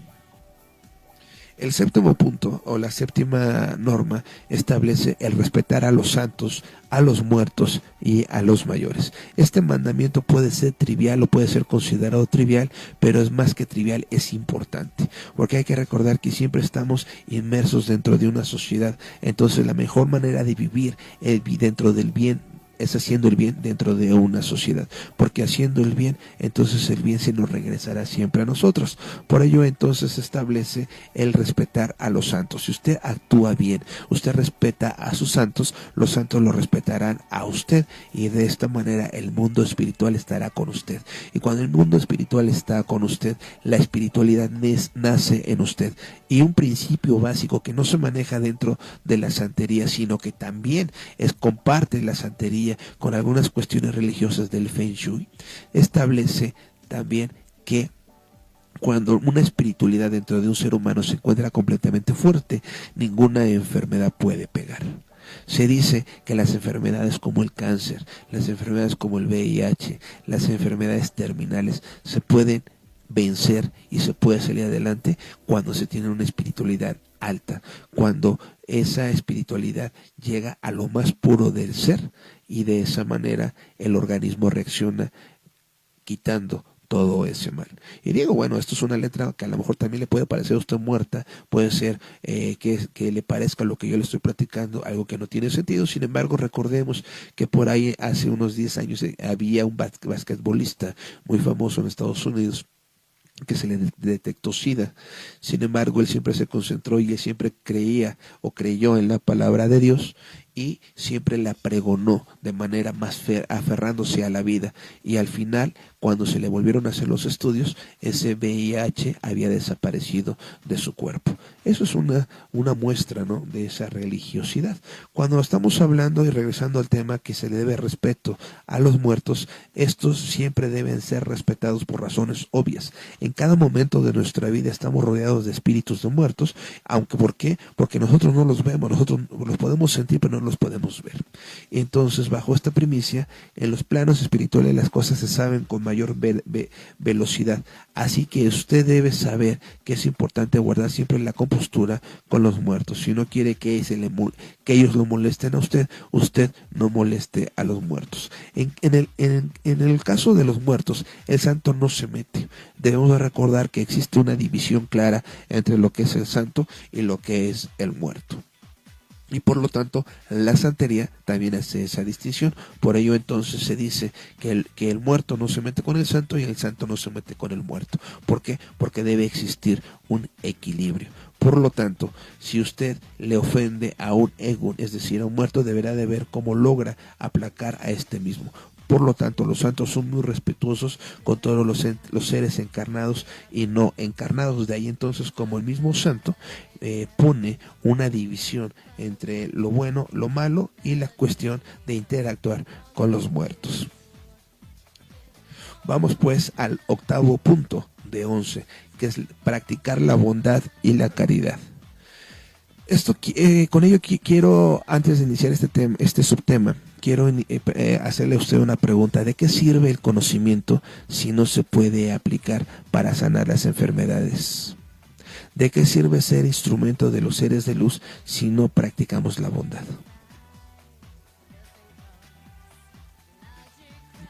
El séptimo punto o la séptima norma establece el respetar a los santos, a los muertos y a los mayores. Este mandamiento puede ser trivial o puede ser considerado trivial, pero es más que trivial, es importante, porque hay que recordar que siempre estamos inmersos dentro de una sociedad. Entonces la mejor manera de vivir dentro del bien es haciendo el bien dentro de una sociedad, porque haciendo el bien, entonces el bien se nos regresará siempre a nosotros. Por ello entonces se establece el respetar a los santos. Si usted actúa bien, usted respeta a sus santos, los santos lo respetarán a usted, y de esta manera el mundo espiritual estará con usted. Y cuando el mundo espiritual está con usted, la espiritualidad nace en usted. Y un principio básico que no se maneja dentro de la santería, sino que también comparte la santería con algunas cuestiones religiosas del Feng Shui, establece también que cuando una espiritualidad dentro de un ser humano se encuentra completamente fuerte, ninguna enfermedad puede pegar. Se dice que las enfermedades como el cáncer, las enfermedades como el VIH, las enfermedades terminales se pueden vencer y se puede salir adelante cuando se tiene una espiritualidad alta, cuando esa espiritualidad llega a lo más puro del ser, y de esa manera el organismo reacciona quitando todo ese mal. Y digo, bueno, esto es una letra que a lo mejor también le puede parecer a usted muerta, puede ser que le parezca lo que yo le estoy platicando algo que no tiene sentido. Sin embargo, recordemos que por ahí hace unos 10 años había un basquetbolista muy famoso en Estados Unidos que se le detectó SIDA. Sin embargo, él siempre se concentró y él siempre creía o creyó en la palabra de Dios, y siempre la pregonó de manera más aferrándose a la vida, y al final, cuando se le volvieron a hacer los estudios, ese VIH había desaparecido de su cuerpo. Eso es una muestra, ¿no?, de esa religiosidad. Cuando estamos hablando y regresando al tema que se le debe respeto a los muertos, estos siempre deben ser respetados por razones obvias. En cada momento de nuestra vida estamos rodeados de espíritus de muertos, aunque ¿por qué? Porque nosotros no los vemos, nosotros los podemos sentir, pero no los podemos ver. Entonces, bajo esta primicia, en los planos espirituales las cosas se saben con mayor velocidad. Así que usted debe saber que es importante guardar siempre la compostura con los muertos. Si no quiere que ellos lo molesten a usted, usted no moleste a los muertos. En el caso de los muertos, el santo no se mete. Debemos de recordar que existe una división clara entre lo que es el santo y lo que es el muerto. Y por lo tanto, la santería también hace esa distinción. Por ello entonces se dice que el muerto no se mete con el santo y el santo no se mete con el muerto. ¿Por qué? Porque debe existir un equilibrio. Por lo tanto, si usted le ofende a un ego, es decir, a un muerto, deberá de ver cómo logra aplacar a este mismo. Por lo tanto, los santos son muy respetuosos con todos los seres encarnados y no encarnados. De ahí entonces, como el mismo santo pone una división entre lo bueno, lo malo y la cuestión de interactuar con los muertos. Vamos pues al octavo punto de 11, que es practicar la bondad y la caridad. Con ello quiero, antes de iniciar este subtema, quiero hacerle a usted una pregunta. ¿De qué sirve el conocimiento si no se puede aplicar para sanar las enfermedades? ¿De qué sirve ser instrumento de los seres de luz si no practicamos la bondad?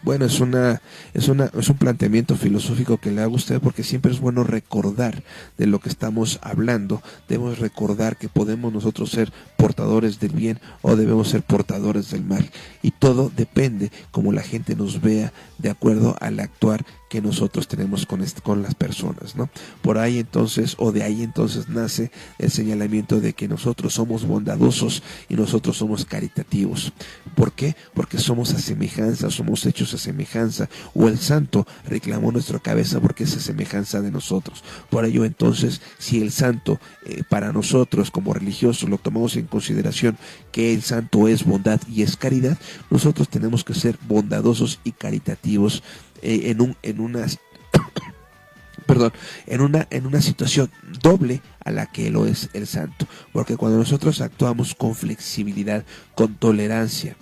Bueno, es un planteamiento filosófico que le hago a usted, porque siempre es bueno recordar de lo que estamos hablando. Debemos recordar que podemos nosotros ser portadores del bien o debemos ser portadores del mal. Y todo depende como la gente nos vea, de acuerdo al actuar que nosotros tenemos con las personas, ¿no? Por ahí entonces, o de ahí entonces nace el señalamiento de que nosotros somos bondadosos y nosotros somos caritativos. ¿Por qué? Porque somos a semejanza, somos hechos a semejanza, o el santo reclamó nuestra cabeza porque es a semejanza de nosotros. Por ello entonces, si el santo para nosotros como religiosos lo tomamos en consideración que el santo es bondad y es caridad, nosotros tenemos que ser bondadosos y caritativos en una situación doble a la que lo es el santo, porque cuando nosotros actuamos con flexibilidad, con tolerancia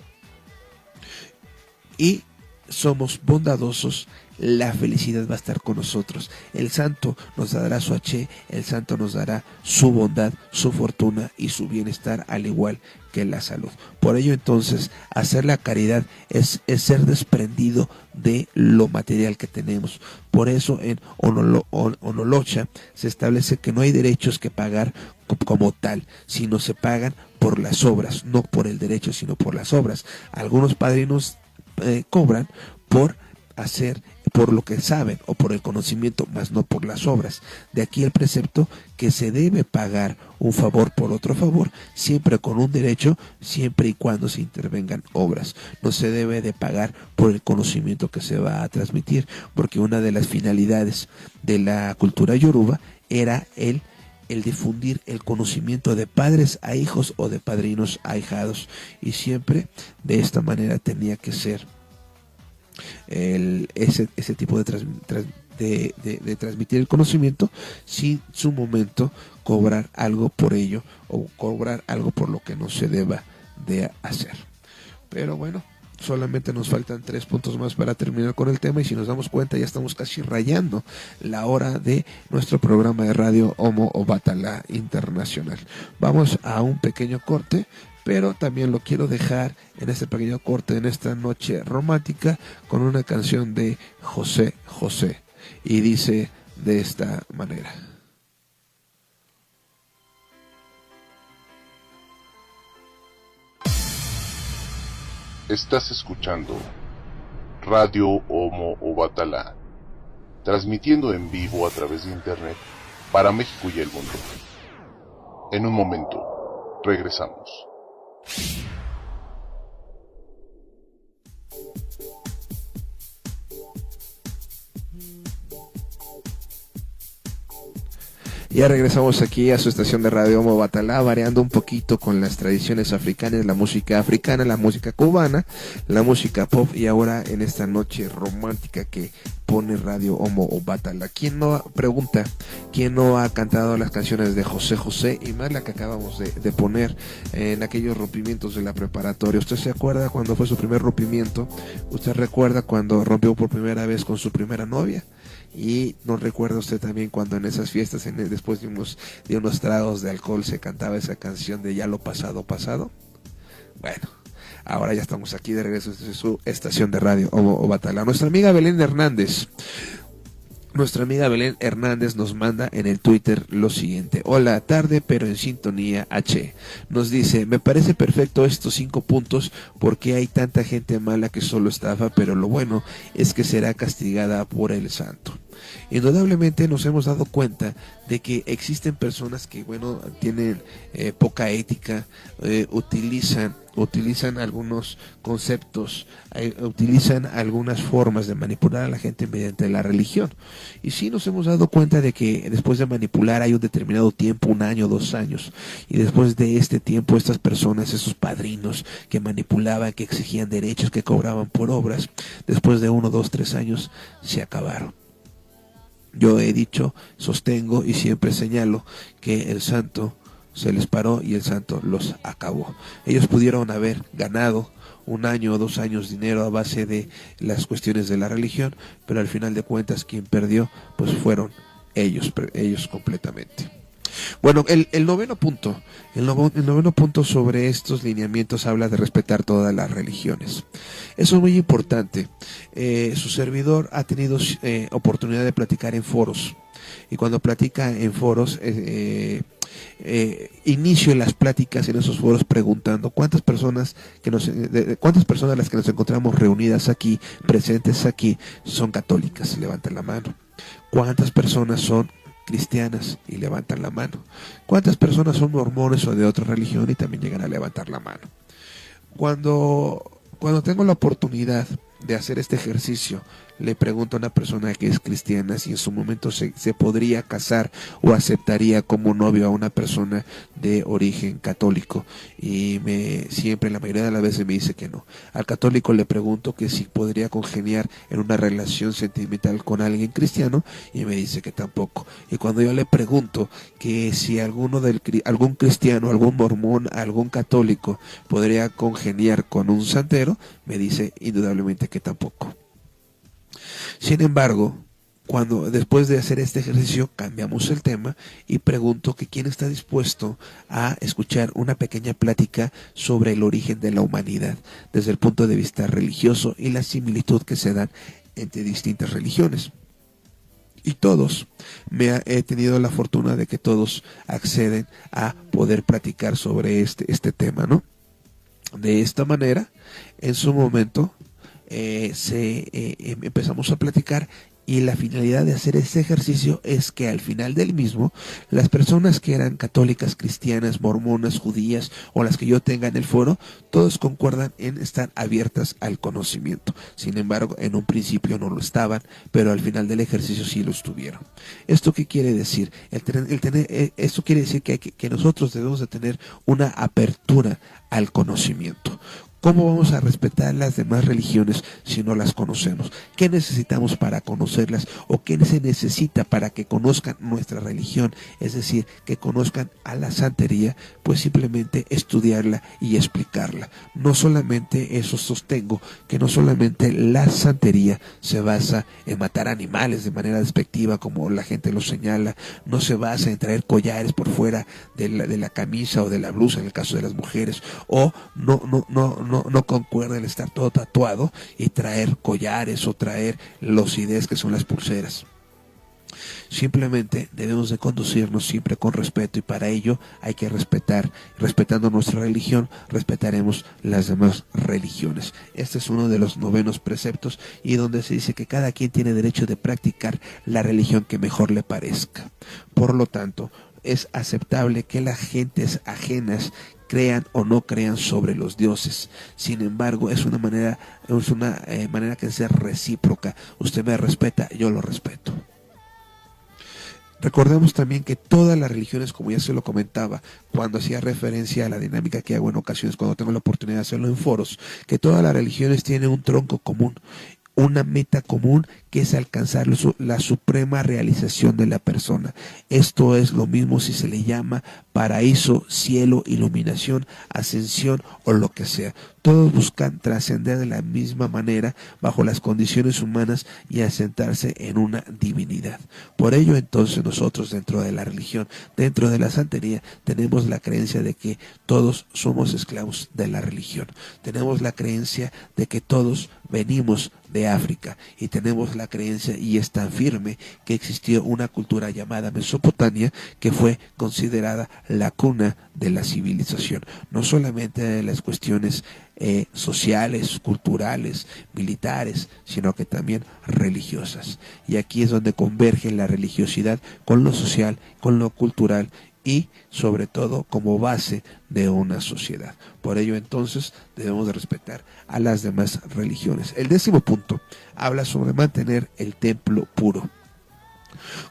y somos bondadosos, la felicidad va a estar con nosotros. El santo nos dará su H, el santo nos dará su bondad, su fortuna y su bienestar, al igual que la salud. Por ello, entonces, hacer la caridad es ser desprendido de lo material que tenemos. Por eso en Onolocha se establece que no hay derechos que pagar como tal, sino se pagan por las obras, no por el derecho, sino por las obras. Algunos padrinos cobran por lo que saben o por el conocimiento, más no por las obras. De aquí el precepto que se debe pagar un favor por otro favor, siempre con un derecho, siempre y cuando se intervengan obras. No se debe de pagar por el conocimiento que se va a transmitir, porque una de las finalidades de la cultura yoruba era el difundir el conocimiento de padres a hijos o de padrinos a ahijados, y siempre de esta manera tenía que ser ese tipo de transmitir el conocimiento, sin su momento cobrar algo por ello o cobrar algo por lo que no se deba de hacer. Pero bueno, solamente nos faltan 3 puntos más para terminar con el tema, y si nos damos cuenta ya estamos casi rayando la hora de nuestro programa de radio Omo Obatala Internacional. Vamos a un pequeño corte, pero también lo quiero dejar en este pequeño corte, en esta noche romántica, con una canción de José José, y dice de esta manera: Estás escuchando Radio Omo Obatala, transmitiendo en vivo a través de internet para México y el mundo. En un momento, regresamos. Ya regresamos aquí a su estación de radio Omo Obatala, variando un poquito con las tradiciones africanas, la música africana, la música cubana, la música pop, y ahora en esta noche romántica que pone radio Omo Obatala. ¿Quién no pregunta? ¿Quién no ha cantado las canciones de José José, y más la que acabamos de poner en aquellos rompimientos de la preparatoria? ¿Usted se acuerda cuando fue su primer rompimiento? ¿Usted recuerda cuando rompió por primera vez con su primera novia? Y no recuerda usted también cuando en esas fiestas, después de unos tragos de alcohol, se cantaba esa canción de ya lo pasado, pasado. Bueno, ahora ya estamos aquí de regreso desde su estación de radio Obatala. Nuestra amiga Belén Hernández nos manda en el Twitter lo siguiente: hola, tarde pero en sintonía H. Nos dice: me parece perfecto estos 5 puntos, porque hay tanta gente mala que solo estafa, pero lo bueno es que será castigada por el santo. Indudablemente nos hemos dado cuenta de que existen personas que, bueno, tienen poca ética, utilizan algunos conceptos, utilizan algunas formas de manipular a la gente mediante la religión. Y sí nos hemos dado cuenta de que después de manipular hay un determinado tiempo, 1 año, 2 años, y después de este tiempo estas personas, esos padrinos que manipulaban, que exigían derechos, que cobraban por obras, después de 1, 2, 3 años se acabaron. Yo he dicho, sostengo y siempre señalo que el santo se les paró y el santo los acabó. Ellos pudieron haber ganado 1 año o 2 años dinero a base de las cuestiones de la religión, pero al final de cuentas quien perdió pues fueron ellos completamente. Bueno, el noveno punto sobre estos lineamientos habla de respetar todas las religiones. Eso es muy importante. Su servidor ha tenido oportunidad de platicar en foros, y cuando platica en foros, inicio las pláticas en esos foros preguntando cuántas personas las que nos encontramos reunidas aquí, presentes aquí, son católicas. Levantan la mano. ¿Cuántas personas son cristianas? Y levantan la mano. ¿Cuántas personas son mormones o de otra religión? Y también llegan a levantar la mano. Cuando tengo la oportunidad de hacer este ejercicio, le pregunto a una persona que es cristiana si en su momento se podría casar o aceptaría como novio a una persona de origen católico, y siempre, la mayoría de las veces, me dice que no. Al católico le pregunto que si podría congeniar en una relación sentimental con alguien cristiano, y me dice que tampoco. Y cuando yo le pregunto que si algún cristiano, algún mormón, algún católico podría congeniar con un santero, me dice indudablemente que tampoco. Sin embargo, cuando después de hacer este ejercicio cambiamos el tema y pregunto que quién está dispuesto a escuchar una pequeña plática sobre el origen de la humanidad desde el punto de vista religioso y la similitud que se dan entre distintas religiones. Y todos, he tenido la fortuna de que todos acceden a poder platicar sobre este tema, ¿no? De esta manera, en su momento, empezamos a platicar, y la finalidad de hacer ese ejercicio es que al final del mismo, las personas que eran católicas, cristianas, mormonas, judías o las que yo tenga en el foro, todos concuerdan en estar abiertas al conocimiento. Sin embargo, en un principio no lo estaban, pero al final del ejercicio sí lo estuvieron. ¿Esto qué quiere decir? Esto quiere decir que nosotros debemos de tener una apertura al conocimiento. ¿Cómo vamos a respetar las demás religiones si no las conocemos? ¿Qué necesitamos para conocerlas? ¿O qué se necesita para que conozcan nuestra religión? Es decir, que conozcan a la santería, pues simplemente estudiarla y explicarla. No solamente eso sostengo, que no solamente la santería se basa en matar animales de manera despectiva como la gente lo señala, no se basa en traer collares por fuera de la camisa o de la blusa en el caso de las mujeres, o no concuerda el estar todo tatuado y traer collares o traer los ideas que son las pulseras. Simplemente debemos de conducirnos siempre con respeto, y para ello hay que respetando nuestra religión, respetaremos las demás religiones. Este es uno de los 9 preceptos, y donde se dice que cada quien tiene derecho de practicar la religión que mejor le parezca. Por lo tanto, es aceptable que las gentes ajenas crean o no crean sobre los dioses. Sin embargo, es una manera que sea recíproca. Usted me respeta, yo lo respeto. Recordemos también que todas las religiones, como ya se lo comentaba cuando hacía referencia a la dinámica que hago en ocasiones cuando tengo la oportunidad de hacerlo en foros, que todas las religiones tienen un tronco común, una meta común, que es alcanzar la suprema realización de la persona. Esto es lo mismo si se le llama paraíso, cielo, iluminación, ascensión o lo que sea. Todos buscan trascender de la misma manera bajo las condiciones humanas y asentarse en una divinidad. Por ello, entonces, nosotros dentro de la religión, dentro de la santería, tenemos la creencia de que todos somos esclavos de la religión. Tenemos la creencia de que todos venimos de África, y tenemos la creencia, y es tan firme, que existió una cultura llamada Mesopotamia, que fue considerada la cuna de la civilización, no solamente de las cuestiones sociales, culturales, militares, sino que también religiosas. Y aquí es donde converge la religiosidad con lo social, con lo cultural, y sobre todo como base de una sociedad. Por ello, entonces, debemos de respetar a las demás religiones. El 10º punto habla sobre mantener el templo puro.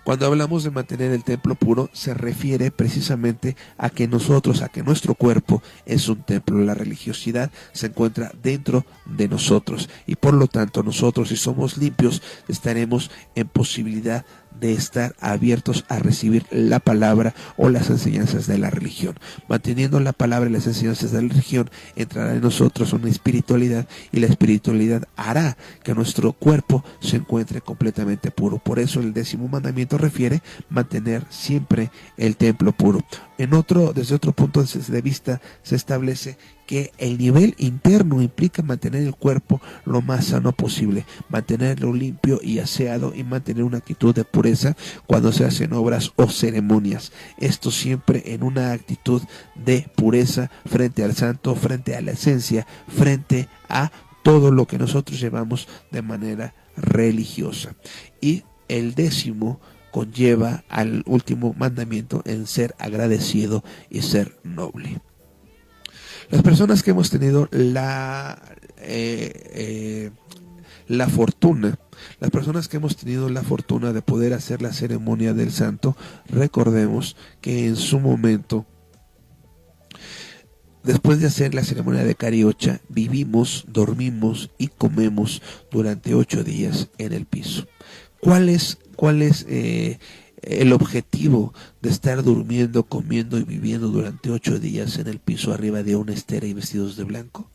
Cuando hablamos de mantener el templo puro, se refiere precisamente a que nuestro cuerpo es un templo. La religiosidad se encuentra dentro de nosotros, y por lo tanto nosotros, si somos limpios, estaremos en posibilidad de estar abiertos a recibir la palabra o las enseñanzas de la religión. Manteniendo la palabra y las enseñanzas de la religión, entrará en nosotros una espiritualidad, y la espiritualidad hará que nuestro cuerpo se encuentre completamente puro. Por eso el 10º mandamiento refiere mantener siempre el templo puro. Desde otro punto de vista, se establece que el nivel interno implica mantener el cuerpo lo más sano posible, mantenerlo limpio y aseado, y mantener una actitud de pureza cuando se hacen obras o ceremonias. Esto siempre en una actitud de pureza frente al santo, frente a la esencia, frente a todo lo que nosotros llevamos de manera religiosa. Y el 10º conlleva al último mandamiento en ser agradecido y ser noble. Las personas que hemos tenido la fortuna de poder hacer la ceremonia del santo, recordemos que en su momento, después de hacer la ceremonia de Cariocha, vivimos, dormimos y comemos durante 8 días en el piso. ¿Cuál es el objetivo de estar durmiendo, comiendo y viviendo durante 8 días en el piso arriba de una estera y vestidos de blanco?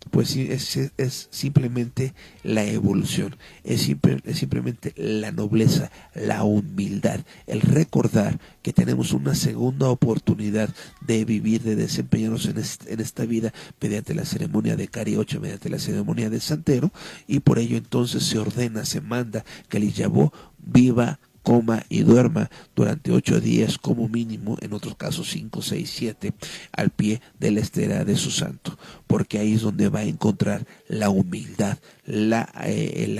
pues sí, es simplemente la evolución, es simplemente la nobleza, la humildad, el recordar que tenemos una segunda oportunidad de vivir, de desempeñarnos en esta vida mediante la ceremonia de Cariocha, mediante la ceremonia de Santero, y por ello entonces se ordena, se manda que el Iyabó viva, coma y duerma durante 8 días como mínimo, en otros casos 5, 6, 7, al pie de la estera de su santo, porque ahí es donde va a encontrar la humildad, la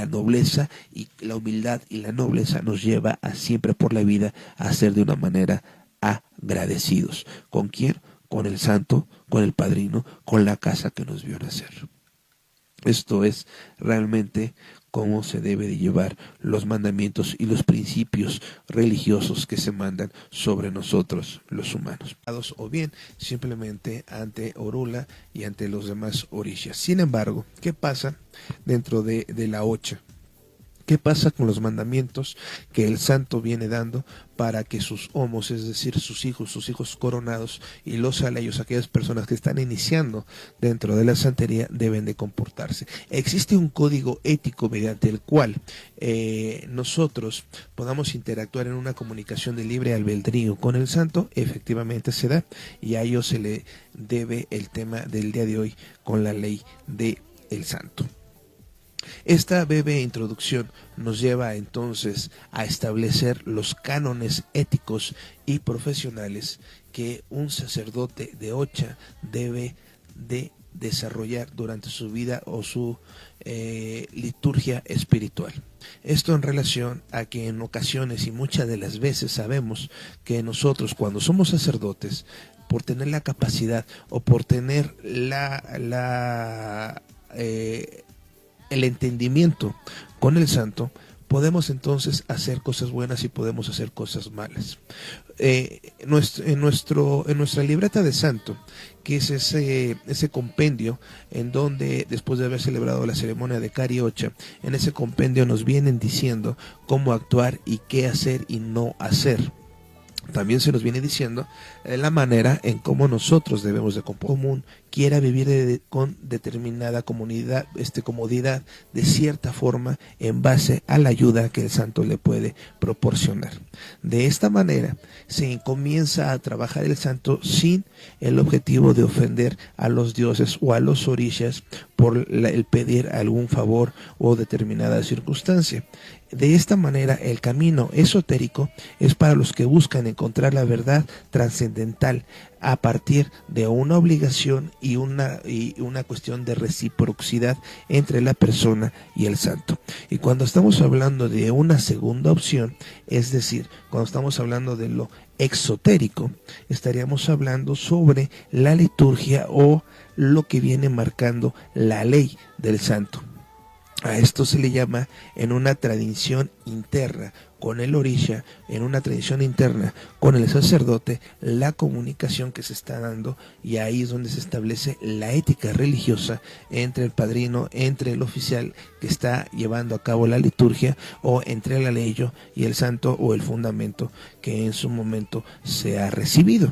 nobleza, y la humildad y la nobleza nos lleva a siempre por la vida a ser de una manera agradecidos. ¿Con quién? Con el santo, con el padrino, con la casa que nos vio nacer. Esto es realmente cómo se debe de llevar los mandamientos y los principios religiosos que se mandan sobre nosotros los humanos, o bien simplemente ante Orula y ante los demás orishas. Sin embargo, ¿qué pasa dentro de la Ocha? ¿Qué pasa con los mandamientos que el santo viene dando para que sus homos, es decir, sus hijos coronados y los aleyos, aquellas personas que están iniciando dentro de la santería, deben de comportarse? Existe un código ético mediante el cual nosotros podamos interactuar en una comunicación de libre albedrío con el santo. Efectivamente se da, y a ello se le debe el tema del día de hoy con la ley de el santo. Esta breve introducción nos lleva entonces a establecer los cánones éticos y profesionales que un sacerdote de Ocha debe de desarrollar durante su vida o su liturgia espiritual. Esto en relación a que en ocasiones y muchas de las veces sabemos que nosotros, cuando somos sacerdotes, por tener la capacidad o por tener el entendimiento con el santo, podemos entonces hacer cosas buenas y podemos hacer cosas malas. En nuestra libreta de santo, que es ese compendio en donde, después de haber celebrado la ceremonia de Cariocha, en ese compendio nos vienen diciendo cómo actuar y qué hacer y no hacer. También se nos viene diciendo la manera en cómo nosotros debemos de común quiera vivir con determinada comodidad de cierta forma en base a la ayuda que el santo le puede proporcionar. De esta manera se comienza a trabajar el santo sin el objetivo de ofender a los dioses o a los orishas por el pedir algún favor o determinada circunstancia. De esta manera, el camino esotérico es para los que buscan encontrar la verdad trascendental a partir de una obligación y una cuestión de reciprocidad entre la persona y el santo. Y cuando estamos hablando de una segunda opción, es decir, cuando estamos hablando de lo exotérico, estaríamos hablando sobre la liturgia o lo que viene marcando la ley del santo. A esto se le llama, en una tradición interna con el orisha, en una tradición interna con el sacerdote, la comunicación que se está dando, y ahí es donde se establece la ética religiosa entre el padrino, entre el oficial que está llevando a cabo la liturgia, o entre el aleyo y el santo, o el fundamento que en su momento se ha recibido.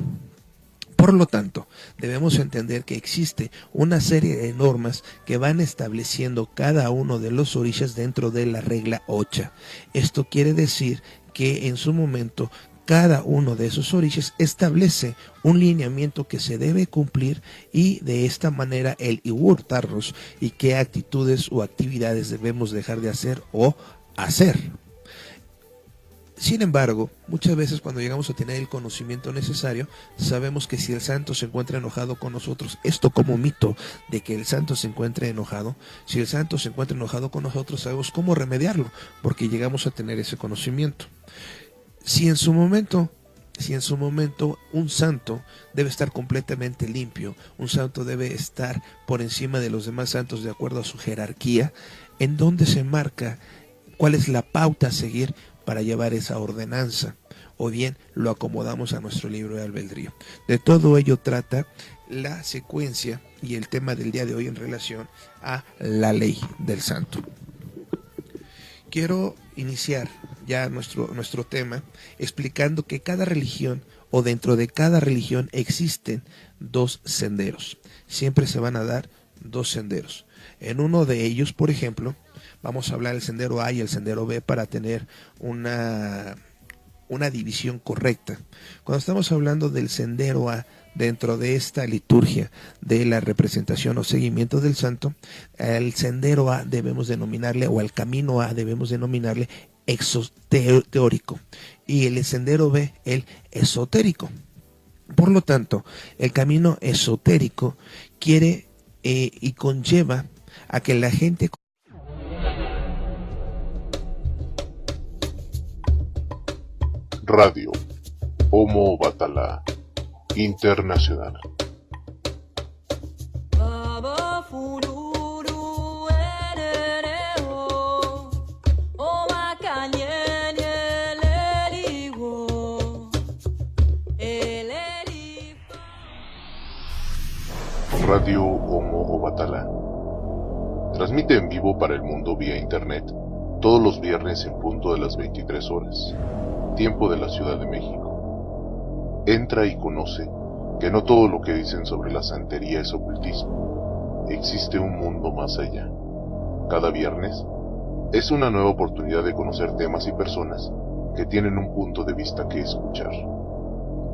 Por lo tanto, debemos entender que existe una serie de normas que van estableciendo cada uno de los orishas dentro de la regla Ocha. Esto quiere decir que en su momento cada uno de esos orishas establece un lineamiento que se debe cumplir, y de esta manera el iwurtarnos y qué actitudes o actividades debemos dejar de hacer o hacer. Sin embargo, muchas veces cuando llegamos a tener el conocimiento necesario, sabemos que si el santo se encuentra enojado con nosotros, esto como mito de que el santo se encuentre enojado, si el santo se encuentra enojado con nosotros, sabemos cómo remediarlo, porque llegamos a tener ese conocimiento. Si en su momento un santo debe estar completamente limpio, un santo debe estar por encima de los demás santos de acuerdo a su jerarquía, ¿en dónde se marca cuál es la pauta a seguir para llevar esa ordenanza? O bien lo acomodamos a nuestro libro de albedrío. De todo ello trata la secuencia y el tema del día de hoy en relación a la ley del santo. Quiero iniciar ya nuestro tema explicando que cada religión, o dentro de cada religión, existen dos senderos. Siempre se van a dar dos senderos. En uno de ellos, por ejemplo, vamos a hablar del sendero A y el sendero B para tener una división correcta. Cuando estamos hablando del sendero A, dentro de esta liturgia de la representación o seguimiento del santo, el sendero A debemos denominarle, o el camino A debemos denominarle exoteórico, y el sendero B el esotérico. Por lo tanto, el camino esotérico quiere y conlleva a que la gente Radio Homo Batala Internacional. Radio Homo Batala transmite en vivo para el mundo vía internet todos los viernes en punto de las 23 horas, tiempo de la Ciudad de México. Entra y conoce que no todo lo que dicen sobre la santería es ocultismo. Existe un mundo más allá. Cada viernes es una nueva oportunidad de conocer temas y personas que tienen un punto de vista que escuchar.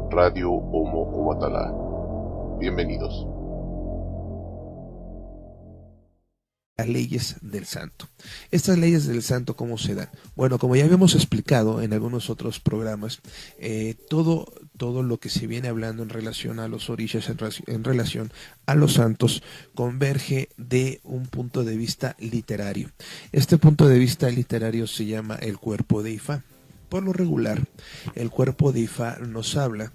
Radio Homo Batala. Bienvenidos. Las leyes del santo. Estas leyes del santo, ¿cómo se dan? Bueno, como ya habíamos explicado en algunos otros programas, todo lo que se viene hablando en relación a los orishas, en relación a los santos, converge de un punto de vista literario. Este punto de vista literario se llama el cuerpo de Ifá. Por lo regular, el cuerpo de Ifá nos habla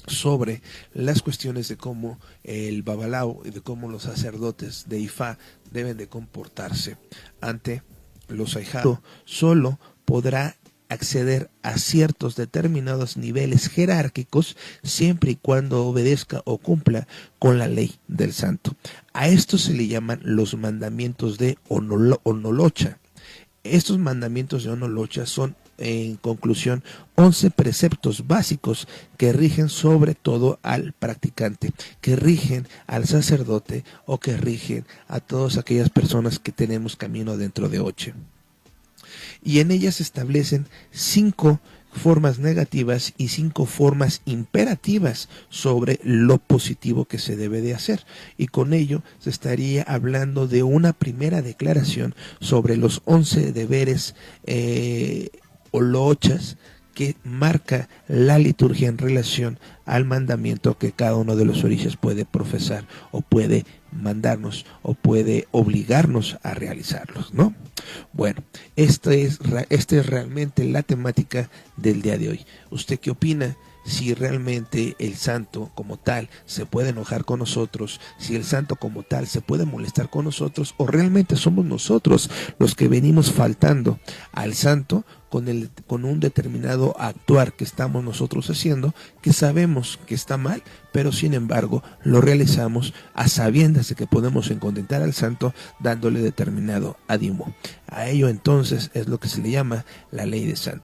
sobre las cuestiones de cómo el babalao y de cómo los sacerdotes de Ifá deben de comportarse ante los ahijados. Solo podrá acceder a ciertos determinados niveles jerárquicos siempre y cuando obedezca o cumpla con la ley del santo. A esto se le llaman los mandamientos de Onolocha. Estos mandamientos de Onolocha son, en conclusión, 11 preceptos básicos que rigen sobre todo al practicante, que rigen al sacerdote o que rigen a todas aquellas personas que tenemos camino dentro de Oche. Y en ellas se establecen 5 formas negativas y 5 formas imperativas sobre lo positivo que se debe de hacer, y con ello se estaría hablando de una primera declaración sobre los 11 deberes olochas que marca la liturgia en relación al mandamiento que cada uno de los orishas puede profesar o puede mandarnos o puede obligarnos a realizarlos, ¿no? Bueno, esta es realmente la temática del día de hoy. ¿Usted qué opina? Si realmente el santo como tal se puede enojar con nosotros, si el santo como tal se puede molestar con nosotros, o realmente somos nosotros los que venimos faltando al santo con un determinado actuar que estamos nosotros haciendo, que sabemos que está mal, pero sin embargo lo realizamos a sabiendas de que podemos contentar al santo dándole determinado ánimo. A ello entonces es lo que se le llama la ley de santo.